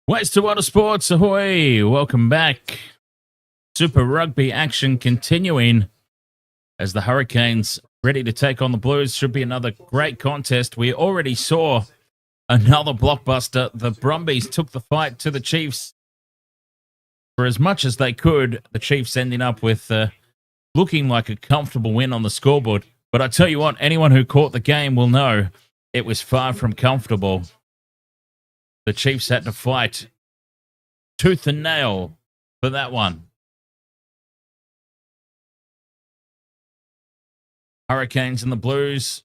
West to Water Sports, ahoy! Welcome back. Super Rugby action continuing as the Hurricanes ready to take on the Blues. Should be another great contest. We already saw another blockbuster. The Brumbies took the fight to the Chiefs for as much as they could. The Chiefs ending up with looking like a comfortable win on the scoreboard. But I tell you what, anyone who caught the game will know it was far from comfortable. The Chiefs had to fight tooth and nail for that one. Hurricanes and the Blues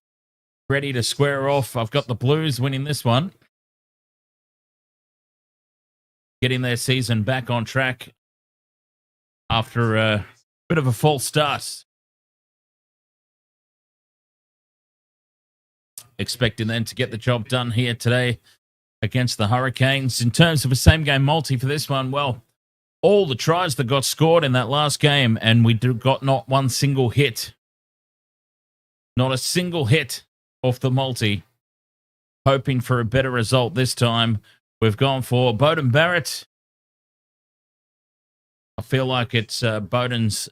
ready to square off. I've got the Blues winning this one, getting their season back on track after a bit of a false start. Expecting them to get the job done here today against the Hurricanes. In terms of a same-game multi for this one, well, all the tries that got scored in that last game, and we got not one single hit. Not a single hit off the multi. Hoping for a better result this time. We've gone for Beauden Barrett. I feel like it's Beauden's.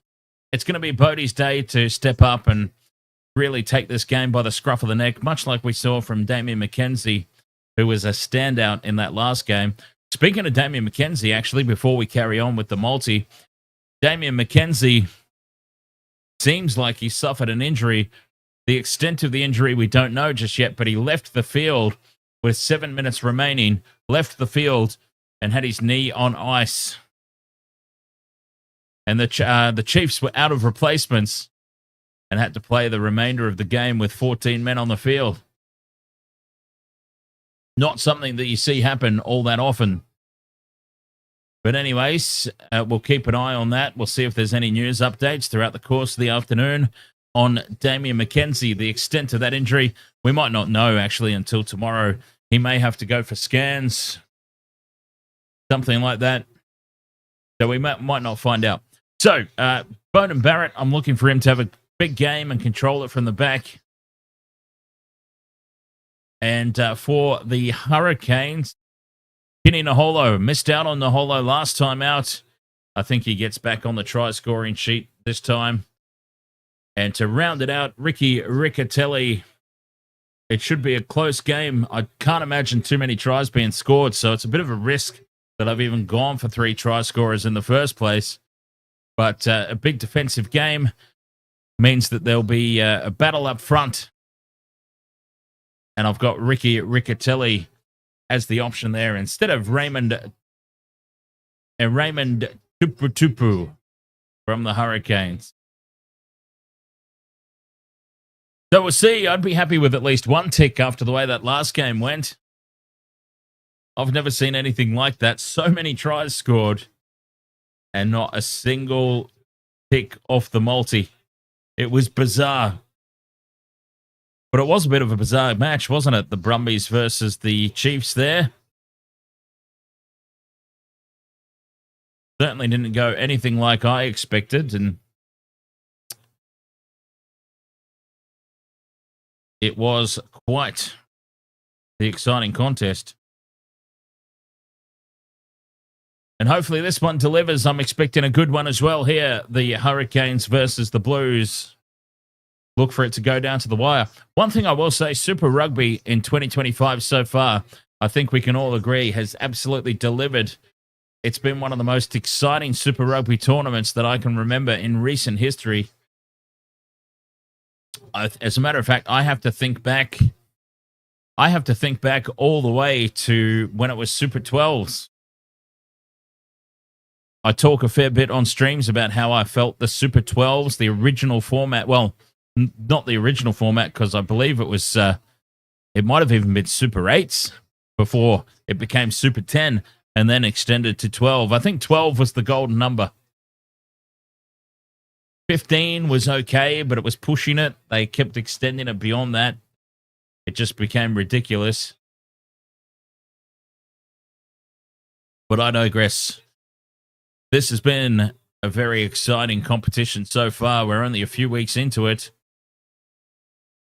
It's going to be Bodie's day to step up and really take this game by the scruff of the neck, much like we saw from Damian McKenzie, who was a standout in that last game. Speaking of Damian McKenzie, actually, before we carry on with the multi, Damian McKenzie seems like he suffered an injury. The extent of the injury we don't know just yet, but he left the field with 7 minutes remaining, left the field and had his knee on ice. And the Chiefs were out of replacements and had to play the remainder of the game with 14 men on the field. Not something that you see happen all that often. But anyways, we'll keep an eye on that. We'll see if there's any news updates throughout the course of the afternoon on Damian McKenzie. The extent of that injury, we might not know actually until tomorrow. He may have to go for scans, something like that. So we might not find out. So, Beauden Barrett, I'm looking for him to have a big game and control it from the back. And for the Hurricanes, Kenny Naholo missed out on Naholo last time out. I think he gets back on the try-scoring sheet this time. And to round it out, Ricky Riccatelli. It should be a close game. I can't imagine too many tries being scored, so it's a bit of a risk that I've even gone for 3 try scorers in the first place. But a big defensive game means that there'll be a battle up front. And I've got Ricky Riccatelli as the option there instead of Raymond Tupu from the Hurricanes. So we'll see. I'd be happy with at least one tick after the way that last game went. I've never seen anything like that. So many tries scored and not a single tick off the multi. It was bizarre. But it was a bit of a bizarre match, wasn't it? The Brumbies versus the Chiefs there. Certainly didn't go anything like I expected, and it was quite the exciting contest. And hopefully this one delivers. I'm expecting a good one as well here. The Hurricanes versus the Blues. Look for it to go down to the wire. One thing I will say, Super Rugby in 2025 so far, I think we can all agree, has absolutely delivered. It's been one of the most exciting Super Rugby tournaments that I can remember in recent history. As a matter of fact, I have to think back all the way to when it was Super 12s. I talk a fair bit on streams about how I felt the Super 12s, the original format. Well, not the original format, because I believe it was, it might have even been Super 8s before it became Super 10 and then extended to 12. I think 12 was the golden number. 15 was okay, but it was pushing it. They kept extending it beyond that. It just became ridiculous. But I digress. This has been a very exciting competition so far. We're only a few weeks into it.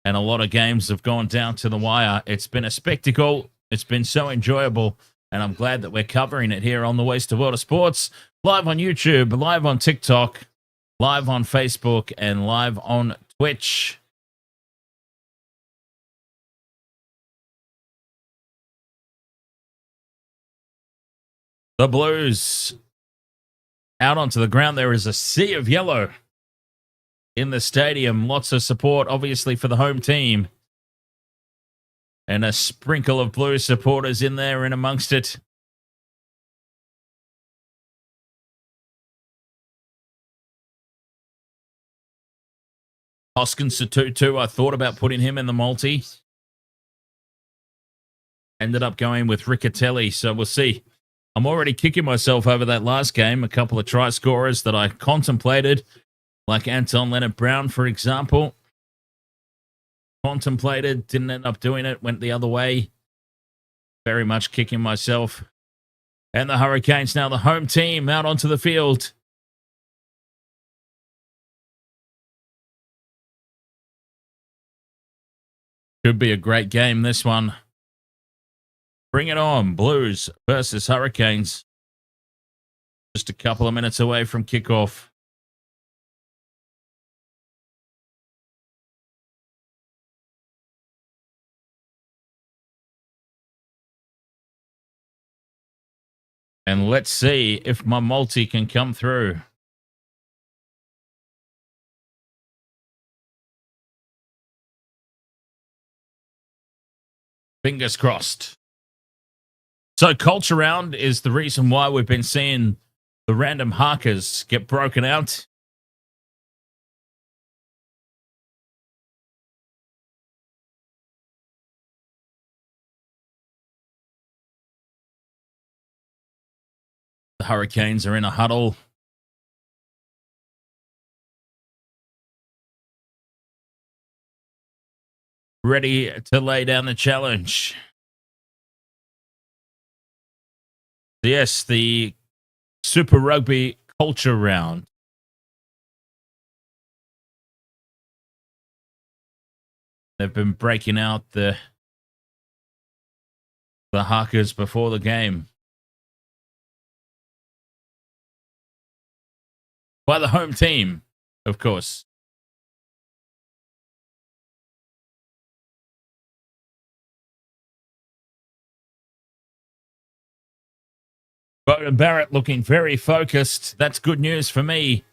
And a lot of games have gone down to the wire. It's been a spectacle. It's been so enjoyable. And I'm glad that we're covering it here on the Wasted World of Sports, live on YouTube, live on TikTok, live on Facebook, and live on Twitch. The Blues out onto the ground. There is a sea of yellow in the stadium. Lots of support, obviously, for the home team. And a sprinkle of Blue supporters in there and amongst it. Hoskins Satutu, I thought about putting him in the multi. Ended up going with Riccatelli, so we'll see. I'm already kicking myself over that last game. A couple of try scorers that I contemplated, like Anton Leonard-Brown, for example. Contemplated, didn't end up doing it, went the other way. Very much kicking myself. And the Hurricanes now the home team out onto the field. Could be a great game, this one. Bring it on, Blues versus Hurricanes. Just a couple of minutes away from kickoff. And let's see if my multi can come through. Fingers crossed. So Culture Round is the reason why we've been seeing the random harkers get broken out. The Hurricanes are in a huddle. Ready to lay down the challenge. Yes, the Super Rugby Culture Round. They've been breaking out the harkers before the game. By the home team, of course. Bowden Barrett looking very focused. That's good news for me.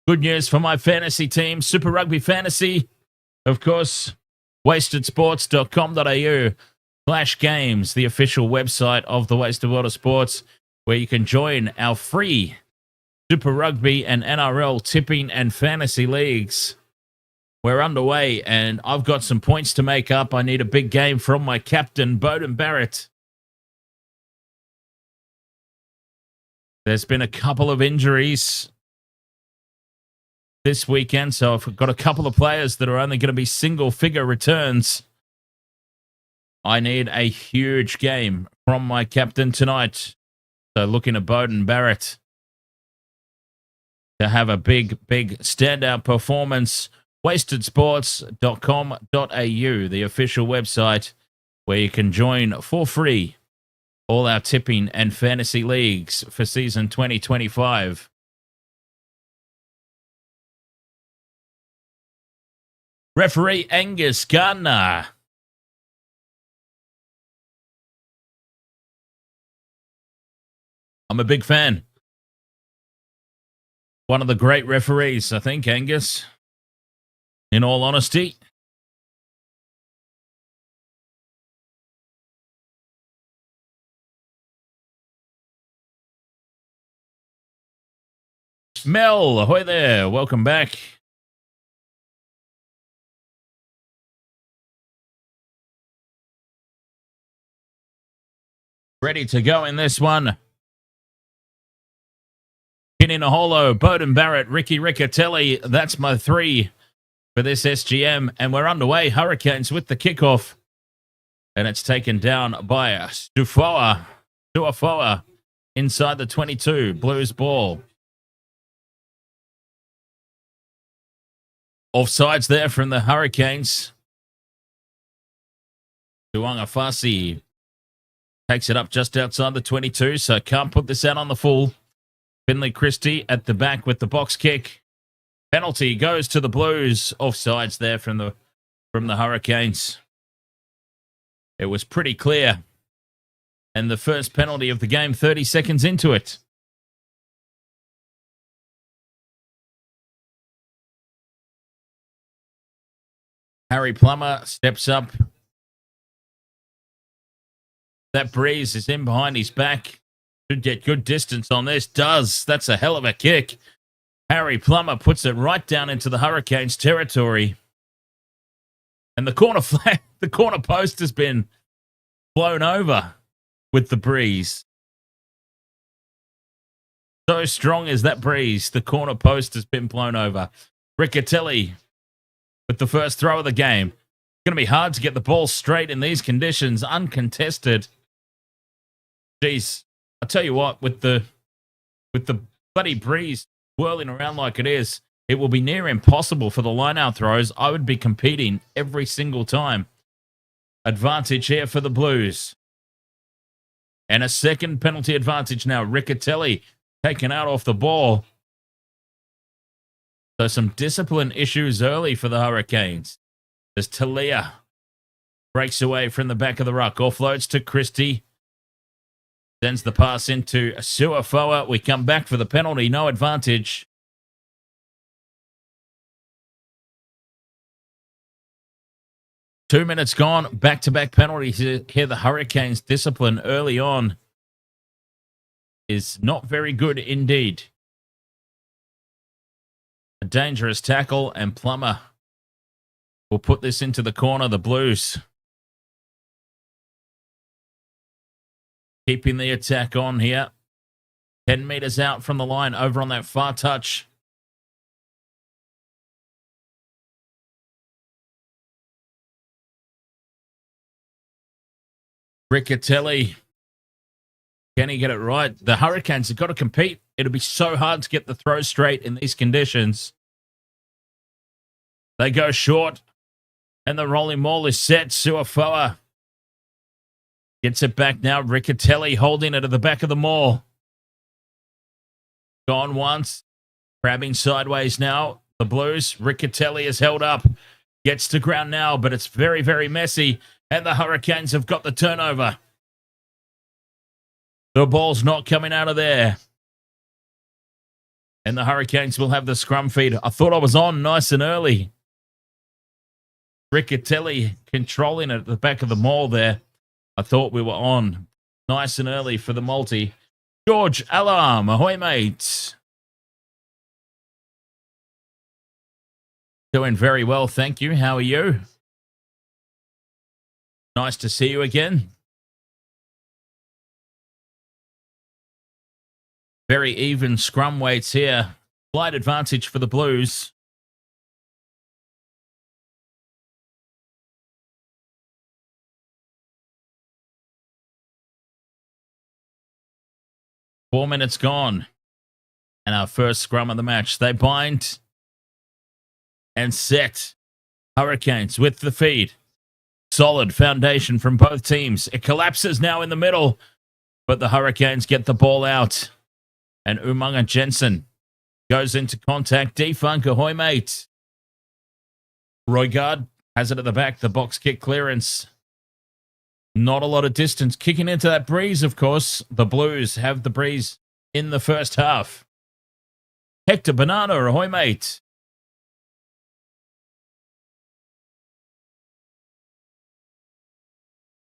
Good news for my fantasy team, Super Rugby Fantasy. Of course, wastedsports.com.au/games, the official website of the Wasted World of Sports, where you can join our free Super Rugby and NRL tipping and fantasy leagues. We're underway, and I've got some points to make up. I need a big game from my captain, Bowden Barrett. There's been a couple of injuries this weekend, so I've got a couple of players that are only going to be single-figure returns. I need a huge game from my captain tonight. So looking at Bowden Barrett to have a big standout performance. wastedsports.com.au, the official website where you can join for free all our tipping and fantasy leagues for season 2025. Referee Angus Gardner. I'm a big fan. One of the great referees, I think, Angus. In all honesty. Mel, ahoy there. Welcome back. Ready to go in this one. In a holo, Bowden Barrett, Ricky Riccatelli. That's my three for this SGM. And we're underway. Hurricanes with the kickoff. And it's taken down by Stuafoa inside the 22. Blues ball. Offsides there from the Hurricanes. Tuangafasi Takes it up just outside the 22, so can't put this out on the full. Finley Christie at the back with the box kick. Penalty goes to the Blues. Offsides there from the Hurricanes. It was pretty clear. And the first penalty of the game, 30 seconds into it. Harry Plummer steps up. That breeze is in behind his back. Should get good distance on this. Does. That's a hell of a kick. Harry Plummer puts it right down into the Hurricanes' territory. And the corner flag, the corner post has been blown over with the breeze. So strong is that breeze, the corner post has been blown over. Riccatelli with the first throw of the game. It's going to be hard to get the ball straight in these conditions, uncontested. Jeez, I'll tell you what, with the bloody breeze whirling around like it is, it will be near impossible for the line-out throws. I would be competing every single time. Advantage here for the Blues. And a second penalty advantage now. Riccatelli taken out off the ball. So some discipline issues early for the Hurricanes. As Talia breaks away from the back of the ruck. Offloads to Christie. Sends the pass into Suafoa. We come back for the penalty. No advantage. Two minutes gone. Back-to-back penalties here. The Hurricanes' discipline early on is not very good indeed. A dangerous tackle, and Plummer will put this into the corner. The Blues keeping the attack on here. 10 meters out from the line, over on that far touch. Riccatelli. Can he get it right? The Hurricanes have got to compete. It'll be so hard to get the throw straight in these conditions. They go short, and the rolling maul is set. Suafoa gets it back now. Riccatelli holding it at the back of the maul. Gone once. Crabbing sideways now. The Blues. Riccatelli is held up. Gets to ground now, but it's very, very messy. And the Hurricanes have got the turnover. The ball's not coming out of there. And the Hurricanes will have the scrum feed. I thought I was on nice and early. Riccatelli controlling it at the back of the maul there. I thought we were on nice and early for the multi. George Alarm, ahoy mate. Doing very well, thank you. How are you? Nice to see you again. Very even scrum weights here. Slight advantage for the Blues. Four minutes gone. And our first scrum of the match. They bind and set. Hurricanes with the feed. Solid foundation from both teams. It collapses now in the middle. But the Hurricanes get the ball out. And Umaga Jensen goes into contact. Defunk, ahoy mate. Roygaard has it at the back. The box kick clearance. Not a lot of distance. Kicking into that breeze, of course. The Blues have the breeze in the first half. Hector Banana, ahoy mate.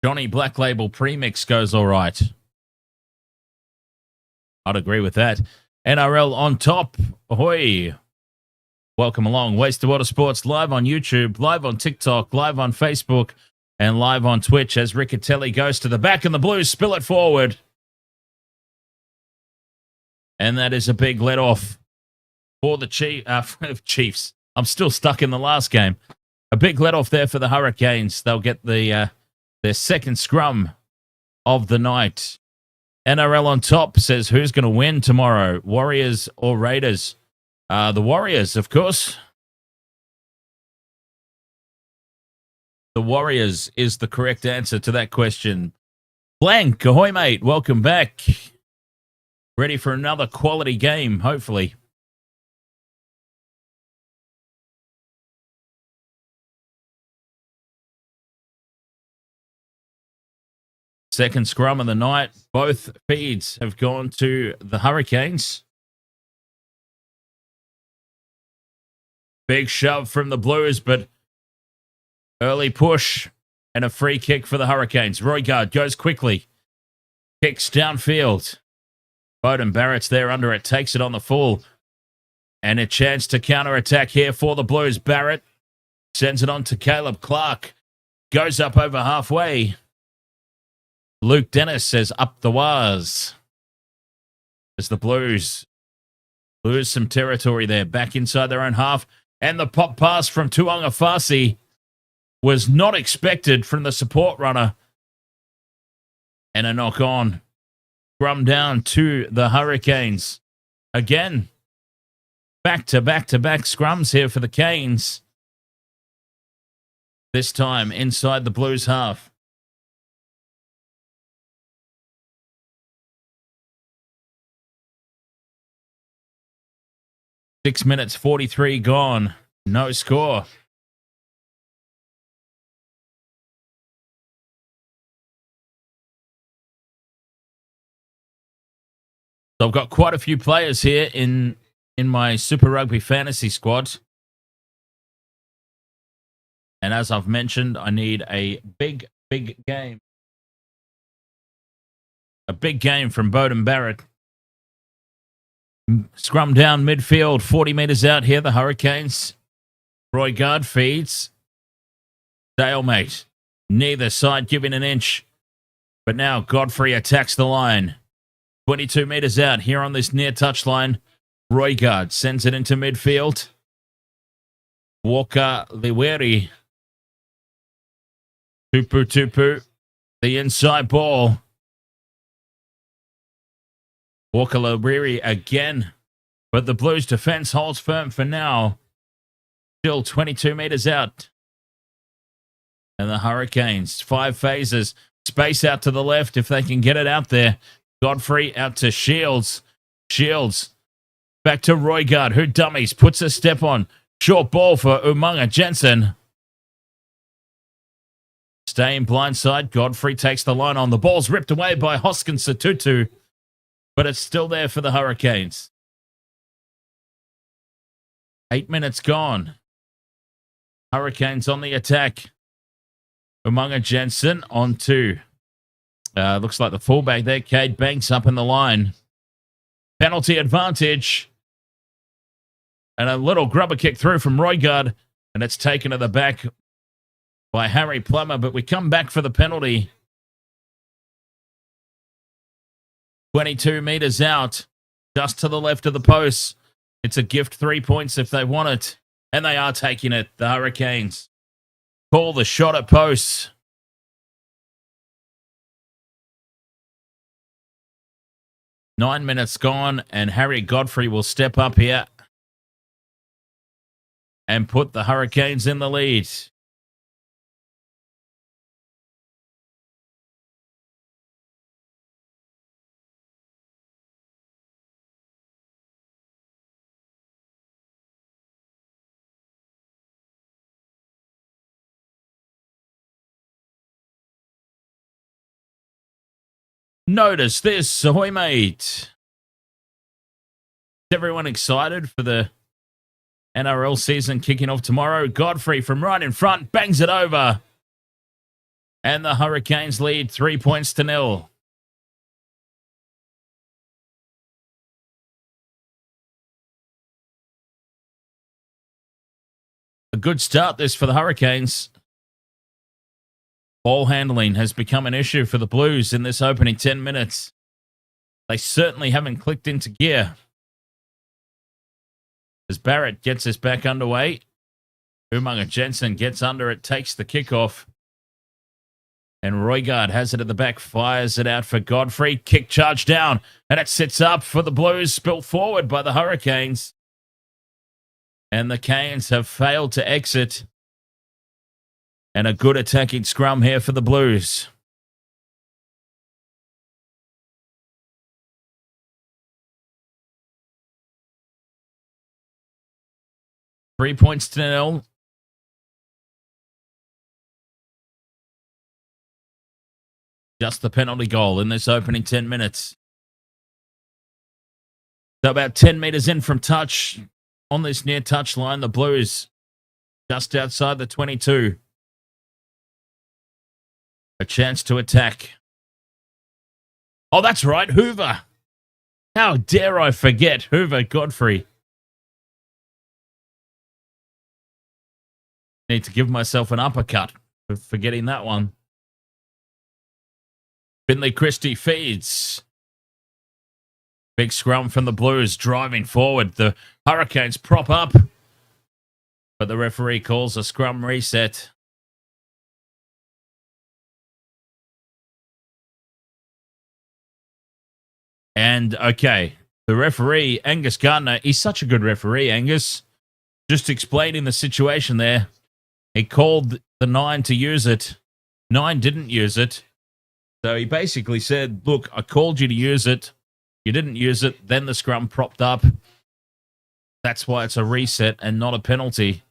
Johnny Black Label Premix goes all right. I'd agree with that. NRL on top. Ahoy. Welcome along. Waste to Water Sports live on YouTube, live on TikTok, live on Facebook, and live on Twitch as Riccatelli goes to the back and the Blues spill it forward. And that is a big let off for the Chiefs. I'm still stuck in the last game. A big let off there for the Hurricanes. They'll get their second scrum of the night. NRL on top says, who's going to win tomorrow? Warriors or Raiders? The Warriors, of course. The Warriors is the correct answer to that question. Blank, ahoy, mate. Welcome back. Ready for another quality game, hopefully. Second scrum of the night. Both feeds have gone to the Hurricanes. Big shove from the Blues, but early push and a free kick for the Hurricanes. Roigard goes quickly. Kicks downfield. Beauden Barrett's there under it. Takes it on the full. And a chance to counter-attack here for the Blues. Barrett sends it on to Caleb Clark. Goes up over halfway. Luke Dennis says up the was. As the Blues lose some territory there. Back inside their own half. And the pop pass from Tuanga Fasi was not expected from the support runner. And a knock on. Scrum down to the Hurricanes. Again, back-to-back-to-back scrums here for the Canes. This time inside the Blues half. Six minutes, 43 gone. No score. So I've got quite a few players here in my Super Rugby fantasy squad. And as I've mentioned, I need a big game. A big game from Beauden Barrett. Scrum down midfield, 40 metres out here, the Hurricanes. Roigard feeds. Stalemate. Neither side giving an inch. But now Godfrey attacks the line. 22 metres out here on this near touchline. Roigard sends it into midfield. Walker Liweri. Tupu. The inside ball. Walker Liweri again. But the Blues defense holds firm for now. Still 22 metres out. And the Hurricanes, 5 phases. Space out to the left if they can get it out there. Godfrey out to Shields. Shields back to Roigard, who dummies, puts a step on. Short ball for Umaga Jensen. Staying blindside. Godfrey takes the line on. The ball's ripped away by Hoskins Satutu, but it's still there for the Hurricanes. 8 minutes gone. Hurricanes on the attack. Umaga Jensen on to, looks like the fullback there, Cade Banks up in the line. Penalty advantage. And a little grubber kick through from Roigard, and it's taken to the back by Harry Plummer, but we come back for the penalty. 22 metres out, just to the left of the post. It's a gift 3 points if they want it. And they are taking it, the Hurricanes. Call the shot at posts. Nine minutes gone, and Harry Godfrey will step up here and put the Hurricanes in the lead. Notice this, ahoy mate. Is everyone excited for the NRL season kicking off tomorrow? Godfrey from right in front bangs it over. And the Hurricanes lead 3 points to 0. A good start this for the Hurricanes. Ball handling has become an issue for the Blues in this opening 10 minutes. They certainly haven't clicked into gear. As Barrett gets us back underway, Umaga Jensen gets under it, takes the kickoff. And Roigard has it at the back, fires it out for Godfrey. Kick charge down, and it sits up for the Blues, spilt forward by the Hurricanes. And the Canes have failed to exit. And a good attacking scrum here for the Blues. 3 points to nil. Just the penalty goal in this opening 10 minutes. So about 10 metres in from touch on this near touch line, the Blues just outside the 22. A chance to attack. Oh, that's right, Hoover. How dare I forget Hoover Godfrey. Need to give myself an uppercut for forgetting that one. Finley Christie feeds. Big scrum from the Blues driving forward. The Hurricanes prop up. But the referee calls a scrum reset. And, okay, the referee, Angus Gardner, he's such a good referee, Angus. Just explaining the situation there. He called the 9 to use it. 9 didn't use it. So he basically said, look, I called you to use it. You didn't use it. Then the scrum propped up. That's why it's a reset and not a penalty.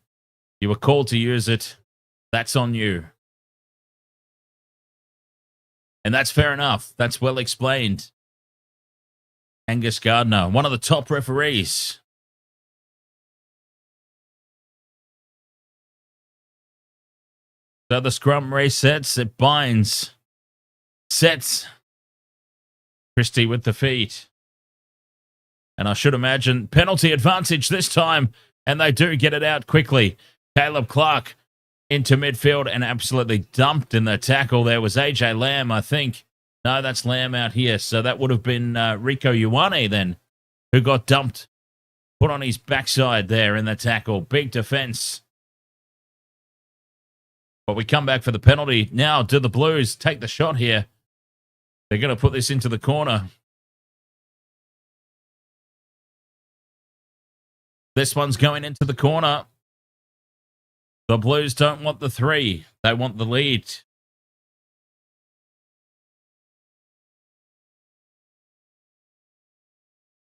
You were called to use it. That's on you. And that's fair enough. That's well explained. Angus Gardner, one of the top referees. So the scrum resets. It binds. Sets. Christie with the feet. And I should imagine penalty advantage this time. And they do get it out quickly. Caleb Clark into midfield and absolutely dumped in the tackle. There was AJ Lamb, I think. No, that's Lamb out here. So that would have been Rico Ioane then, who got dumped. Put on his backside there in the tackle. Big defense. But we come back for the penalty. Now, do the Blues take the shot here? They're going to put this into the corner. This one's going into the corner. The Blues don't want the 3. They want the lead.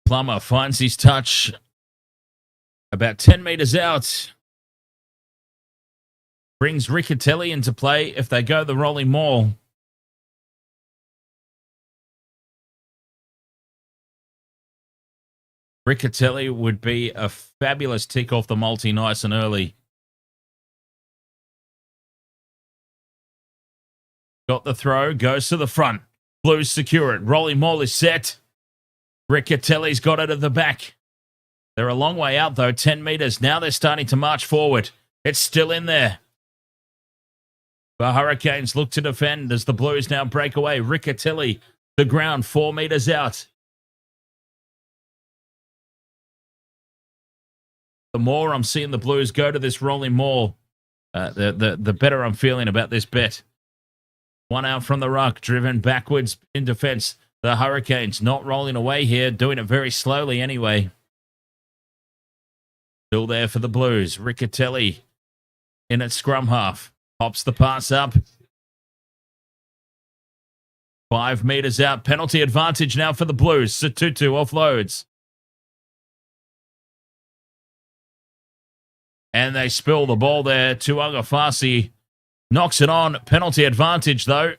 Plummer finds his touch about 10 metres out. Brings Riccatelli into play if they go the rolling maul. Riccatelli would be a fabulous tick off the multi nice and early. Got the throw, goes to the front. Blues secure it. Rolling maul is set. Riccatelli's got it at the back. They're a long way out, though, 10 metres. Now they're starting to march forward. It's still in there. The Hurricanes look to defend as the Blues now break away. Riccatelli, the ground, 4 metres out. The more I'm seeing the Blues go to this rolling maul, the better I'm feeling about this bet. One out from the ruck, driven backwards in defence. The Hurricanes not rolling away here, doing it very slowly anyway. Still there for the Blues. Riccatelli in at scrum half. Pops the pass up. 5 metres out. Penalty advantage now for the Blues. Satutu offloads. And they spill the ball there. Tuagafasi knocks it on. Penalty advantage, though.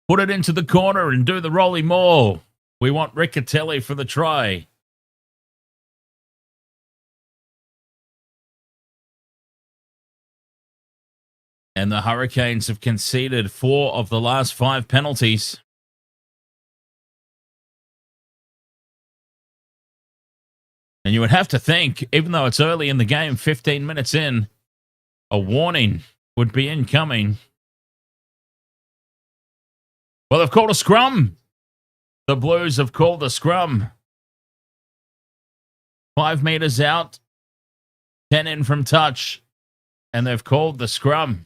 Put it into the corner and do the rolling maul. We want Riccatelli for the try. And the Hurricanes have conceded 4 of the last 5 penalties. And you would have to think, even though it's early in the game, 15 minutes in, a warning would be incoming. Well, they've called a scrum. The Blues have called a scrum. 5 metres out, 10 in from touch, and they've called the scrum.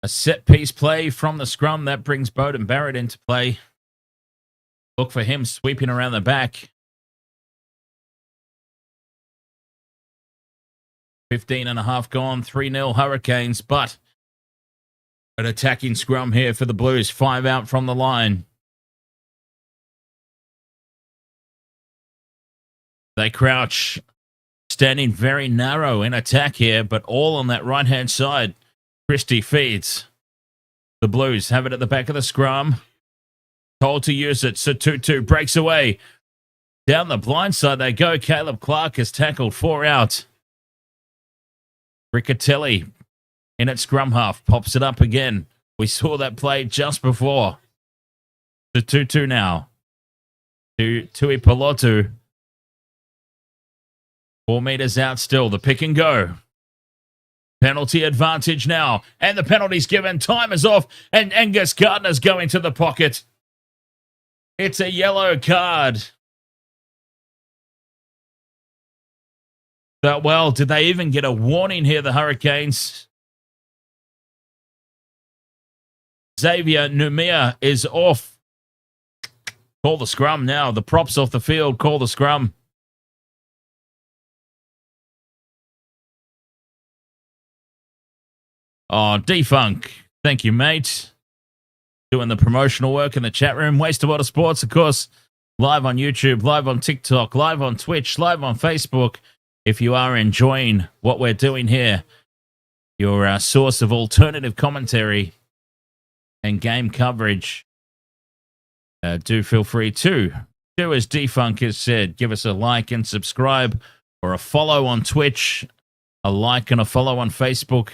A set-piece play from the scrum. That brings Beauden Barrett into play. Look for him sweeping around the back. 15 and a half gone, 3-0 Hurricanes, but An attacking scrum here for the Blues. 5 out from the line. They crouch, standing very narrow in attack here, but all on that right-hand side. Christie feeds. The Blues have it at the back of the scrum. Told to use it. Tutu breaks away. Down the blind side they go. Caleb Clark has tackled 4 out. Riccatelli in at scrum half. Pops it up again. We saw that play just before. Tutu now. To Tui Pelotu. 4 meters out still. The pick and go. Penalty advantage now. And the penalty's given. Time is off. And Angus Gardner's going to the pocket. It's a yellow card. But, well, did they even get a warning here, the Hurricanes? Xavier Numia is off. Call the scrum now. The props off the field. Call the scrum. Oh, Defunk. Thank you, mate. Doing the promotional work in the chat room. Waste of Water Sports, of course. Live on YouTube, live on TikTok, live on Twitch, live on Facebook. If you are enjoying what we're doing here, your source of alternative commentary and game coverage, do feel free to do as Defunk has said. Give us a like and subscribe, or a follow on Twitch, a like and a follow on Facebook.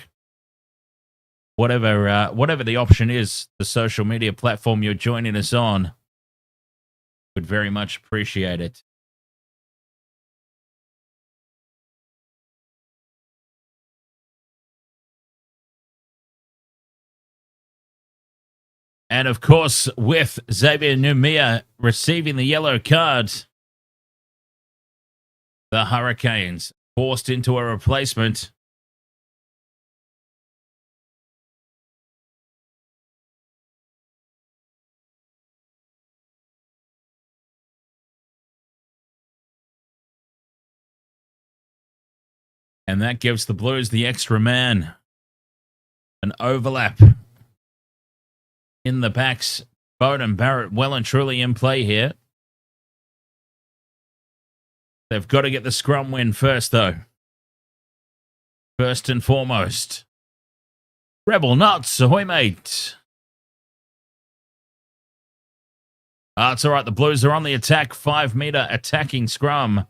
Whatever the option is, the social media platform you're joining us on, would very much appreciate it. And of course, with Xavier Numia receiving the yellow card, the Hurricanes forced into a replacement. And that gives the Blues the extra man. An overlap in the backs. Bowden Barrett well and truly in play here. They've got to get the scrum win first, though. First and foremost. Rebel Nuts, ahoy, mate. It's all right. The Blues are on the attack. 5 meter attacking scrum.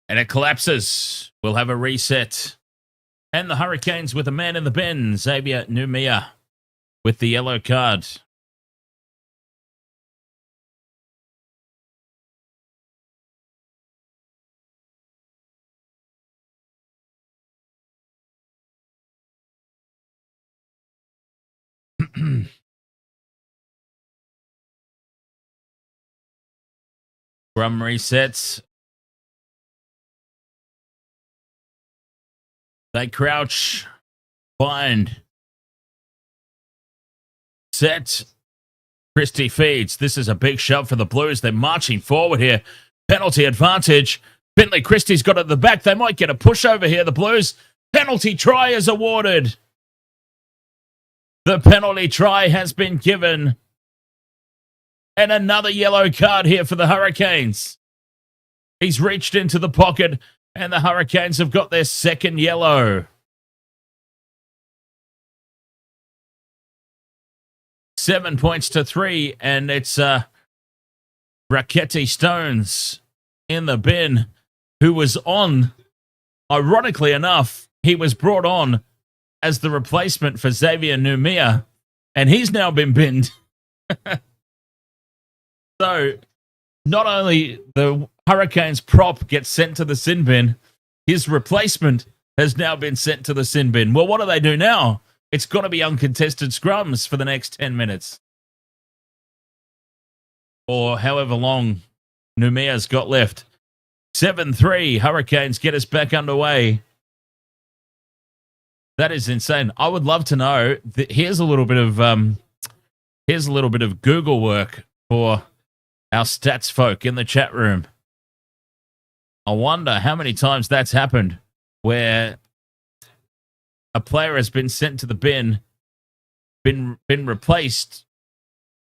And it collapses. We'll have a reset. And the Hurricanes with a man in the bin. Xavier Numia with the yellow card. Scrum resets. They crouch, bind, set. Christie feeds. This is a big shove for the Blues. They're marching forward here. Penalty advantage. Finley Christie's got it at the back. They might get a push over here, the Blues. Penalty try is awarded. The penalty try has been given. And another yellow card here for the Hurricanes. He's reached into the pocket. And the Hurricanes have got their second yellow. 7 points to 3, and it's Raquetti Stones in the bin, who was on, ironically enough, he was brought on as the replacement for Xavier Numia, and he's now been binned. So, not only the Hurricanes prop gets sent to the sin bin, his replacement has now been sent to the sin bin. Well, what do they do now? It's got to be uncontested scrums for the next 10 minutes. Or however long Numia's got left. 7-3, Hurricanes get us back underway. That is insane. I would love to know. Here's a little bit of Google work for our stats folk in the chat room. I wonder how many times that's happened where a player has been sent to the bin, been replaced,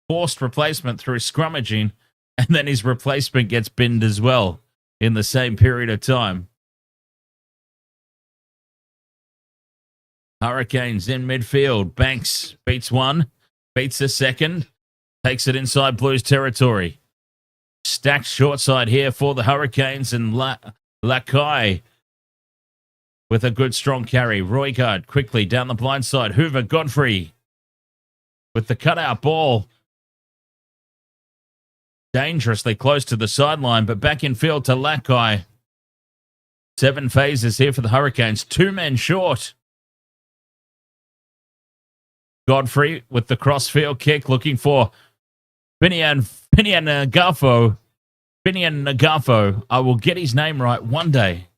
forced replacement through scrummaging, and then his replacement gets binned as well in the same period of time. Hurricanes in midfield. Banks beats one, beats the second, takes it inside Blues territory. Stacked short side here for the Hurricanes, and Lakai with a good strong carry. Roigard quickly down the blind side. Hoover Godfrey with the cutout ball. Dangerously close to the sideline, but back in field to Lakai. 7 phases here for the Hurricanes. 2 men short. Godfrey with the crossfield kick, looking for Binian Nagafo. Binian Nagafo. I will get his name right one day.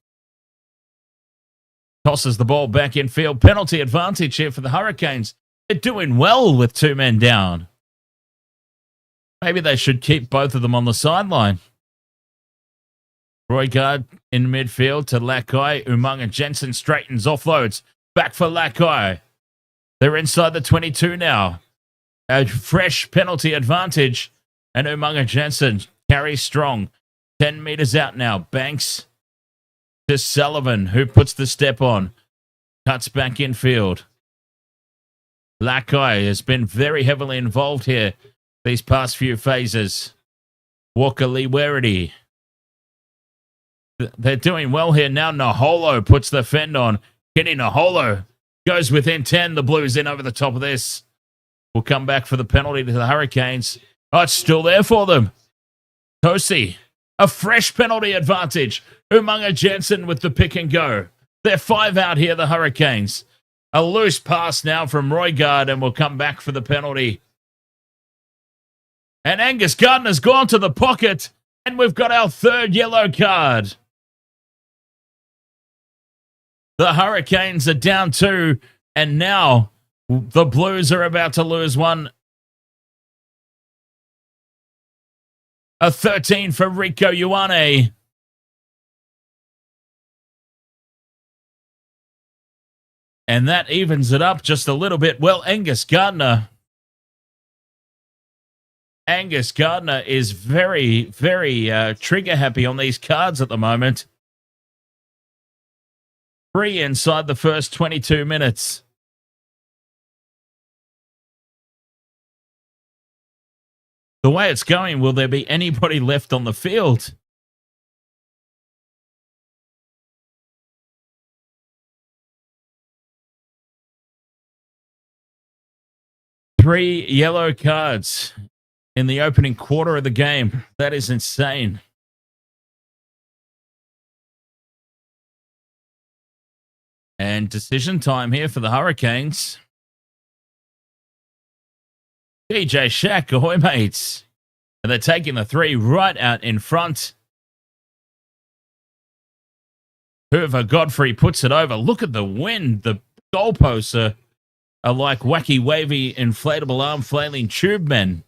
Tosses the ball back in field. Penalty advantage here for the Hurricanes. They're doing well with 2 men down. Maybe they should keep both of them on the sideline. Roigard in midfield to Lakai. Umaga Jensen straightens, offloads. Back for Lakai. They're inside the 22 now. A fresh penalty advantage. And Umaga Jensen carries strong. 10 meters out now. Banks to Sullivan, who puts the step on. Cuts back in field. Lakai has been very heavily involved here these past few phases. Walker Lewerity. They're doing well here now. Naholo puts the fend on. Kenny Naholo goes within 10. The Blues in over the top of this. Will come back for the penalty to the Hurricanes. Oh, it's still there for them. Tosi, a fresh penalty advantage. Umaga Jensen with the pick and go. They're 5 out here, the Hurricanes. A loose pass now from Roigard, and will come back for the penalty. And Angus Gardner's gone to the pocket, and we've got our 3rd yellow card. The Hurricanes are down 2, and now the Blues are about to lose one. A 13 for Rico Ioane. And that evens it up just a little bit. Well, Angus Gardner is very, very trigger happy on these cards at the moment. 3 inside the first 22 minutes. The way it's going, will there be anybody left on the field? Three yellow cards in the opening quarter of the game. That is insane. And decision time here for the Hurricanes. DJ Shaq, ahoy mates. And they're taking the 3 right out in front. Hoover Godfrey puts it over. Look at the wind. The goalposts are like wacky, wavy, inflatable arm flailing tube men.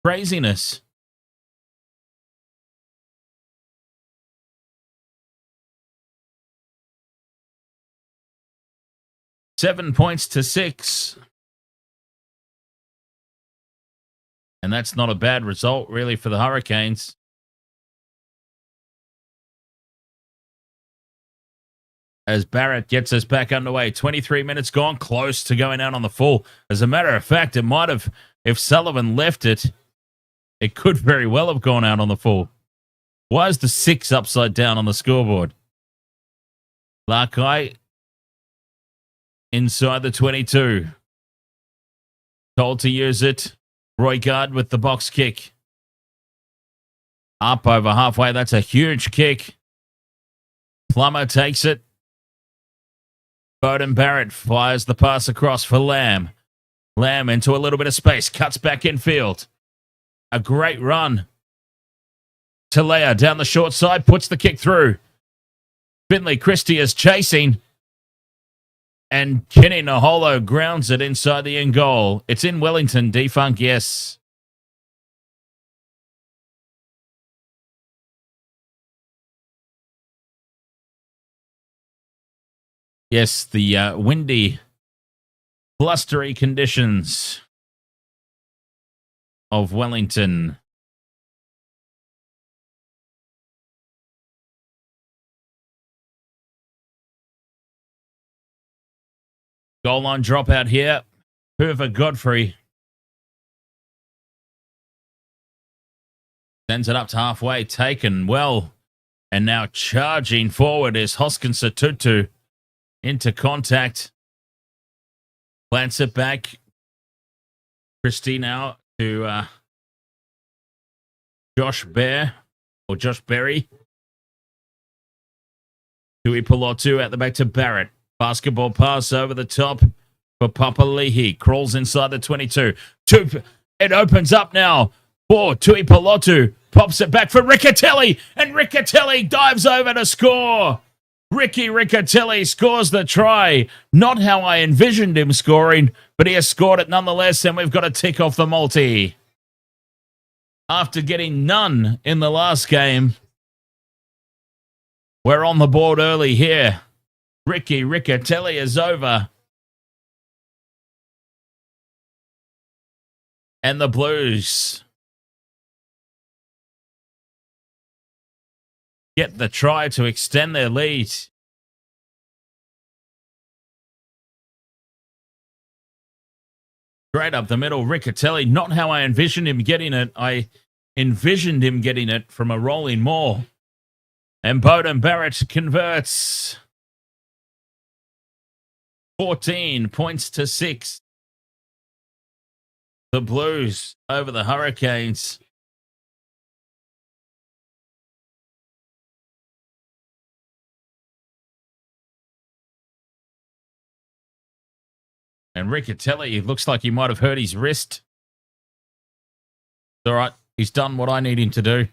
Craziness. Seven points to 6. And that's not a bad result, really, for the Hurricanes. As Barrett gets us back underway. 23 minutes gone, close to going out on the full. As a matter of fact, it might have, if Sullivan left it, it could very well have gone out on the full. Why is the 6 upside down on the scoreboard? Lakai inside the 22. Told to use it. Roigard with the box kick. Up over halfway. That's a huge kick. Plummer takes it. Bowden Barrett fires the pass across for Lamb. Lamb into a little bit of space. Cuts back in field. A great run. Talea down the short side. Puts the kick through. Finley Christie is chasing. And Kenny Naholo grounds it inside the end goal. It's in Wellington, Defunk, yes. Yes, the windy, blustery conditions of Wellington. Goal line dropout here. Hoover Godfrey sends it up to halfway, taken well. And now charging forward is Hoskins Tutu into contact. Plants it back. Christie now to Josh Berry. Tui Pilotu at the back to Barrett. Basketball pass over the top for Papali'i. Crawls inside the 22. It opens up now for Tui Pilotu. Pops it back for Riccatelli. And Riccatelli dives over to score. Ricky Riccatelli scores the try. Not how I envisioned him scoring, but he has scored it nonetheless, and we've got to tick off the multi. After getting none in the last game, we're on the board early here. Ricky Riccatelli is over. And the Blues get the try to extend their lead. Straight up the middle, Riccatelli. Not how I envisioned him getting it. I envisioned him getting it from a rolling maul. And Bowden Barrett converts. 14 points to 6. The Blues over the Hurricanes. And Riccatelli looks like he might have hurt his wrist. It's all right. He's done what I need him to do.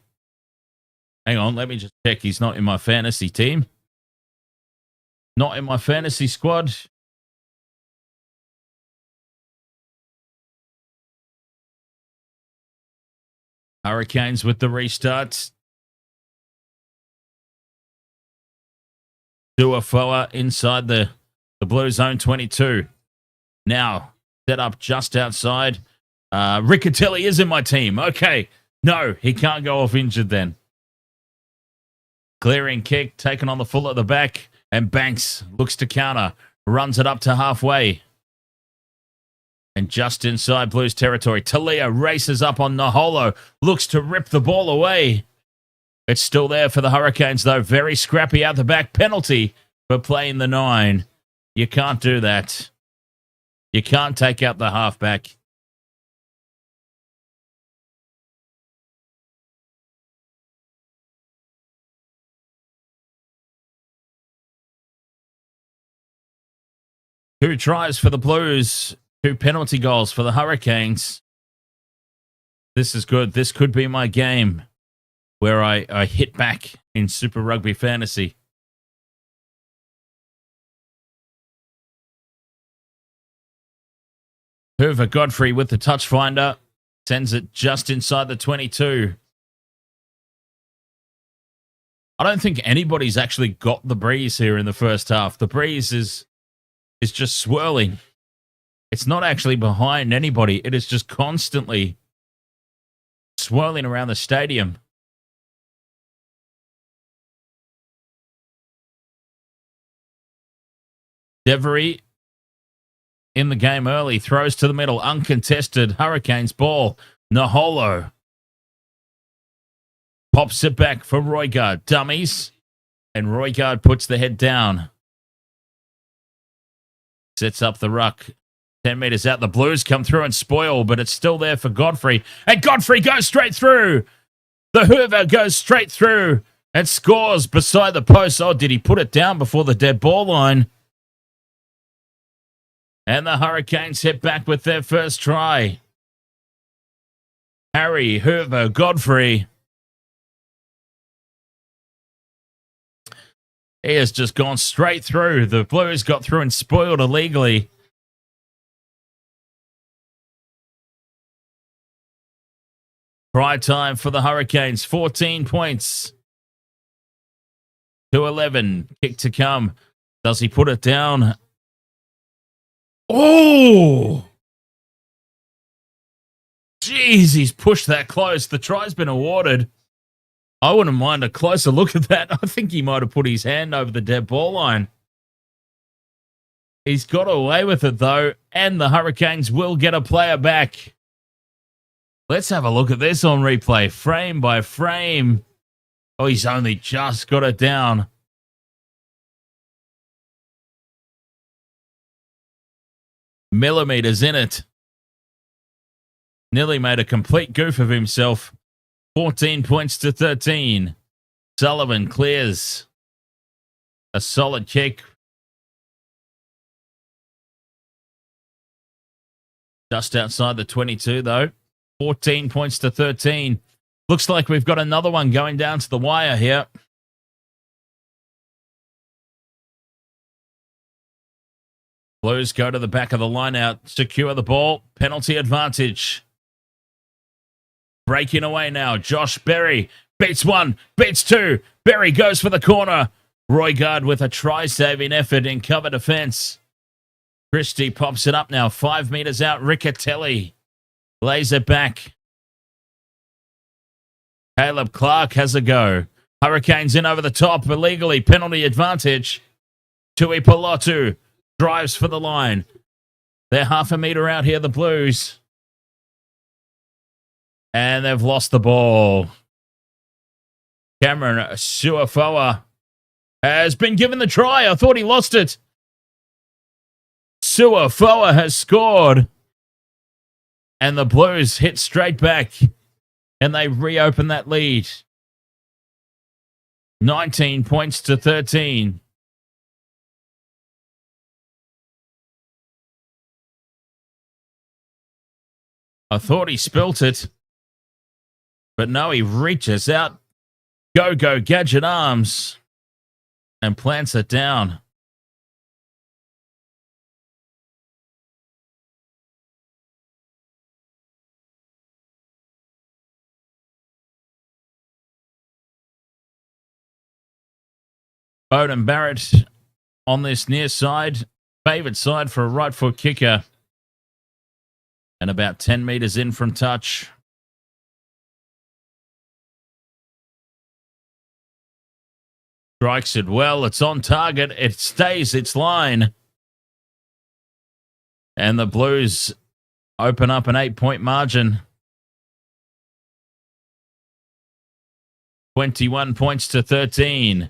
Hang on, let me just check. He's not in my fantasy team. Not in my fantasy squad. Hurricanes with the restart. Drua inside the blue zone 22. Now, set up just outside. Riccatelli is in my team. Okay. No, he can't go off injured then. Clearing kick, taken on the full at the back. And Banks looks to counter. Runs it up to halfway. And just inside Blues territory, Talia races up on Naholo. Looks to rip the ball away. It's still there for the Hurricanes, though. Very scrappy out the back. Penalty for playing the 9. You can't do that. You can't take out the halfback. Two tries for the Blues. 2 penalty goals for the Hurricanes. This is good. This could be my game where I hit back in Super Rugby Fantasy. Hoover Godfrey with the touch finder. Sends it just inside the 22. I don't think anybody's actually got the breeze here in the first half. The breeze is just swirling. It's not actually behind anybody. It is just constantly swirling around the stadium. Devery in the game early. Throws to the middle. Uncontested. Hurricanes ball. Naholo pops it back for Roigard. Dummies. And Roigard puts the head down. Sets up the ruck. 10 meters out. The Blues come through and spoil, but it's still there for Godfrey. And Godfrey goes straight through. The Hoover goes straight through and scores beside the post. Oh, did he put it down before the dead ball line? And the Hurricanes hit back with their first try. Harry, Hoover, Godfrey. He has just gone straight through. The Blues got through and spoiled illegally. Try time for the Hurricanes. 14 points to 11. Kick to come. Does he put it down? Oh! Jeez, he's pushed that close. The try's been awarded. I wouldn't mind a closer look at that. I think he might have put his hand over the dead ball line. He's got away with it, though, and the Hurricanes will get a player back. Let's have a look at this on replay, frame by frame. Oh, he's only just got it down. Millimeters in it. Nearly made a complete goof of himself. 14 points to 13. Sullivan clears. A solid kick. Just outside the 22, though. 14 points to 13. Looks like we've got another one going down to the wire here. Blues go to the back of the line out. Secure the ball. Penalty advantage. Breaking away now. Josh Berry beats one, beats two. Berry goes for the corner. Roygaard with a try-saving effort in cover defense. Christie pops it up now. 5 meters out. Riccatelli lays it back. Caleb Clark has a go. Hurricanes in over the top. Illegally. Penalty advantage. Tui Pilotu drives for the line. They're half a meter out here, the Blues. And they've lost the ball. Cameron Suafoa has been given the try. I thought he lost it. Suafoa has scored. And the Blues hit straight back. And they reopen that lead. 19 points to 13. I thought he spilt it. But no, he reaches out. Go, Gadget Arms. And plants it down. Bowden Barrett on this near side. Favoured side for a right foot kicker. And about 10 meters in from touch. Strikes it well. It's on target. It stays its line. And the Blues open up an 8-point margin. 21 points to 13.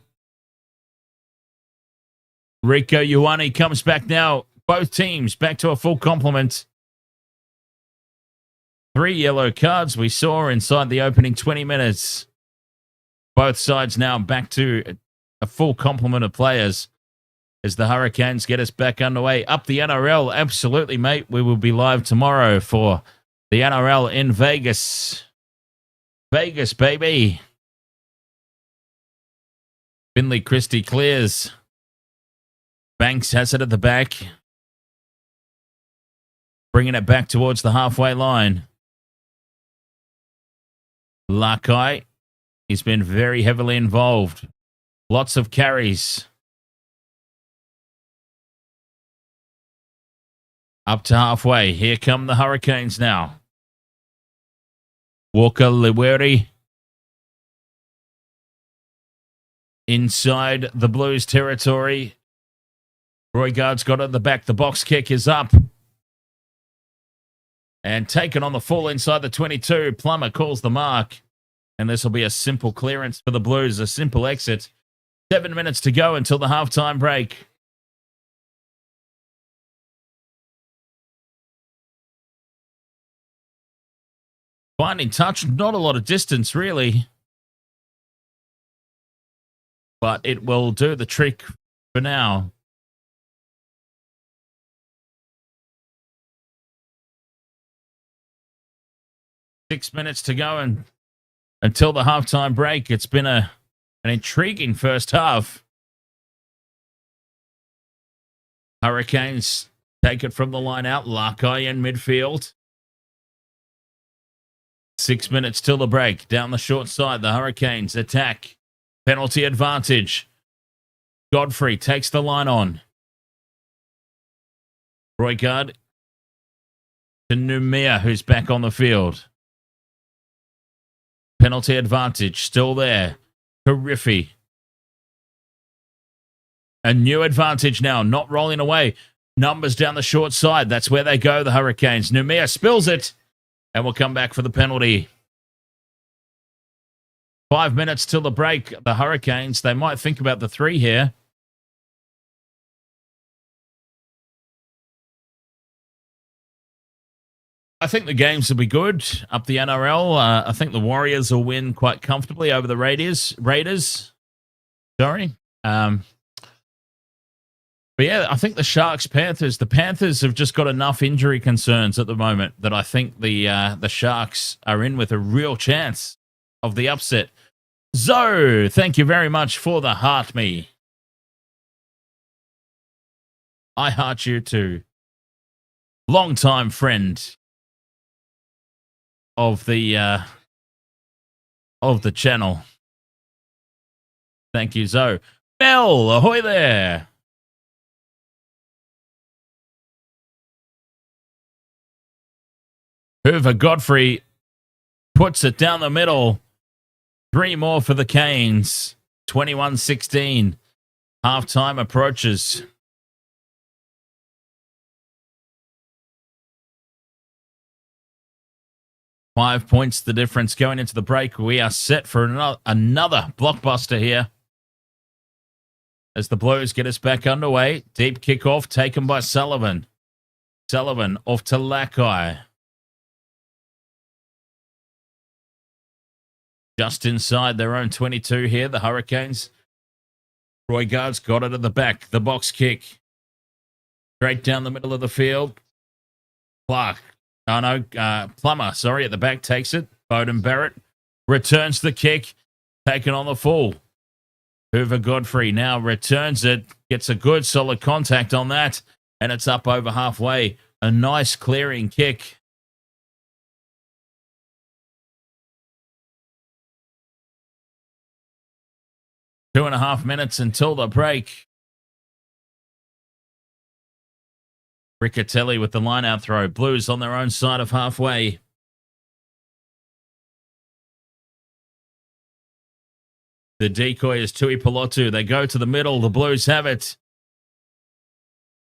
Rico Ioane comes back now. Both teams back to a full complement. 3 yellow cards we saw inside the opening 20 minutes. Both sides now back to a full complement of players as the Hurricanes get us back underway. Up the NRL, absolutely, mate. We will be live tomorrow for the NRL in Vegas. Vegas, baby. Finley Christie clears. Banks has it at the back. Bringing it back towards the halfway line. Lakai, he's been very heavily involved. Lots of carries. Up to halfway. Here come the Hurricanes now. Walker Liweri. Inside the Blues territory. Roygaard's got it at the back. The box kick is up. And taken on the full inside the 22. Plummer calls the mark. And this will be a simple clearance for the Blues. A simple exit. 7 minutes to go until the halftime break. Finding touch. Not a lot of distance, really. But it will do the trick for now. Six minutes to go and until the halftime break. It's been an intriguing first half. Hurricanes take it from the line out. Lakai in midfield. 6 minutes till the break. Down the short side, the Hurricanes attack. Penalty advantage. Godfrey takes the line on. Roygaard to Numia, who's back on the field. Penalty advantage still there. Terrific. A new advantage now, not rolling away. Numbers down the short side. That's where they go, the Hurricanes. Numia spills it, and will come back for the penalty. 5 minutes till the break. The Hurricanes, they might think about the 3 here. I think the games will be good up the NRL. I think the Warriors will win quite comfortably over the Raiders. Sorry. But yeah, I think the the Panthers have just got enough injury concerns at the moment that I think the Sharks are in with a real chance of the upset. Zoe, thank you very much for the heart me. I heart you too. Long-time friend of the channel. Thank you, Zoe. Bell, ahoy there. Hoover Godfrey puts it down the middle. 3 more for the Canes. 21-16. Halftime approaches. Five points the difference going into the break. We are set for another blockbuster here. As the Blues get us back underway. Deep kickoff taken by Sullivan. Sullivan off to Lackey. Just inside their own 22 here, the Hurricanes. Roygaard's got it at the back. The box kick. Straight down the middle of the field. Plummer, at the back takes it. Bowden Barrett returns the kick. Taken on the full. Hoover Godfrey now returns it. Gets a good solid contact on that. And it's up over halfway. A nice clearing kick. Two and a half minutes until the break. Riccatelli with the line-out throw. Blues on their own side of halfway. The decoy is Tui Pelotu. They go to the middle. The Blues have it.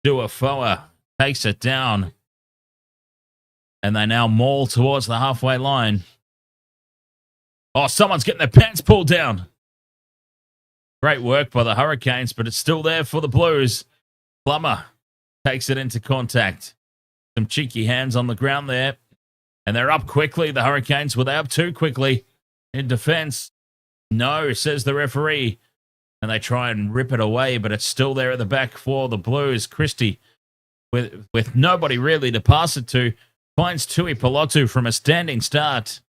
Duafoa takes it down. And they now maul towards the halfway line. Oh, someone's getting their pants pulled down. Great work by the Hurricanes, but it's still there for the Blues. Plummer takes it into contact. Some cheeky hands on the ground there. And they're up quickly. The Hurricanes, were they up too quickly in defense? No, says the referee. And they try and rip it away, but it's still there at the back for the Blues. Christie, with nobody really to pass it to, finds Tui Pelotu from a standing start.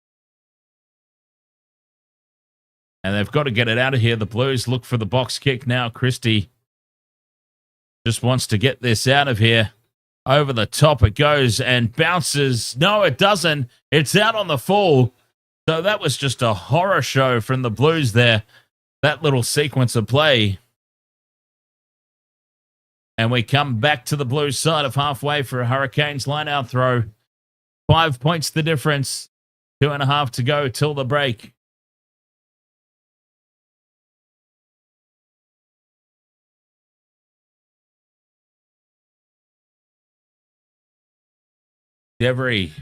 And they've got to get it out of here. The Blues look for the box kick now. Christie just wants to get this out of here. Over the top it goes and bounces. No, it doesn't. It's out on the full. So that was just a horror show from the Blues there. That little sequence of play. And we come back to the Blues side of halfway for a Hurricanes line-out throw. 5 points the difference. 2.5 to go till the break. Devery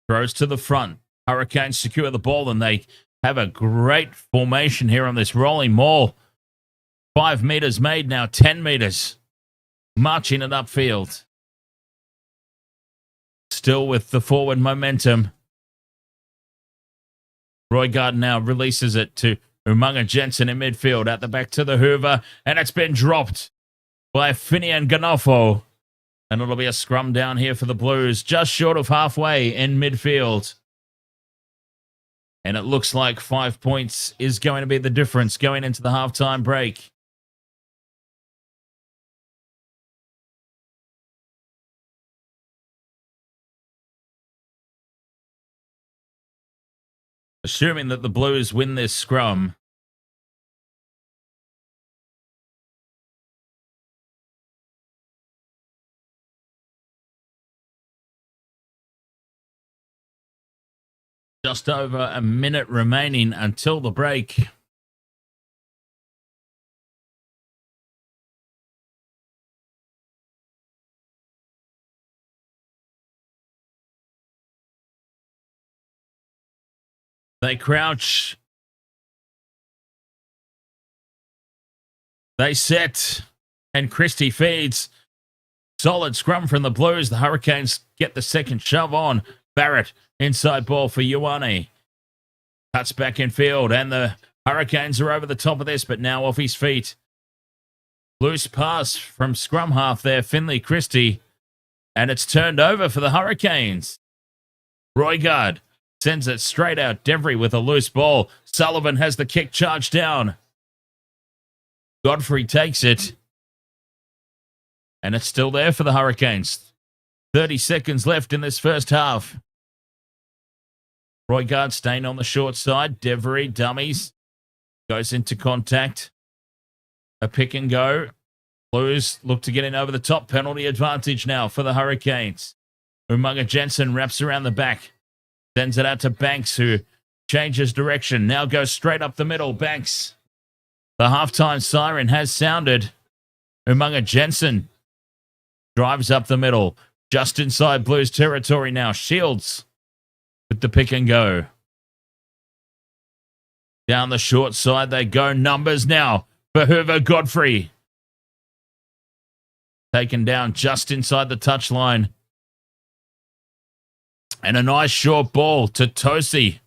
throws to the front. Hurricanes secure the ball, and they have a great formation here on this rolling maul. 5 meters made now, 10 meters. Marching it upfield. Still with the forward momentum. Roygaard now releases it to Umunga Jensen in midfield. At the back to the Hoover, and it's been dropped by Finian Ganofo. And it'll be a scrum down here for the Blues, just short of halfway in midfield. And it looks like 5 points is going to be the difference going into the halftime break. Assuming that the Blues win this scrum, Just over a minute remaining until the break. They crouch. They set. And Christie feeds. Solid scrum from the Blues. The Hurricanes get the second shove on. Barrett, inside ball for Ioane. Cuts back in field, and the Hurricanes are over the top of this, but now off his feet. Loose pass from scrum half there, Finley Christie, and it's turned over for the Hurricanes. Roigard sends it straight out. Devry with a loose ball. Sullivan has the kick charged down. Godfrey takes it. And it's still there for the Hurricanes. 30 seconds left in this first half. Roigard staying on the short side. Devry dummies. Goes into contact. A pick and go. Blues look to get in over the top. Penalty advantage now for the Hurricanes. Umaga Jensen wraps around the back. Sends it out to Banks, who changes direction. Now goes straight up the middle. Banks. The halftime siren has sounded. Umaga Jensen drives up the middle. Just inside Blues territory now. Shields with the pick and go. Down the short side they go. Numbers now for Hoover Godfrey. Taken down just inside the touchline. And a nice short ball to Tosi.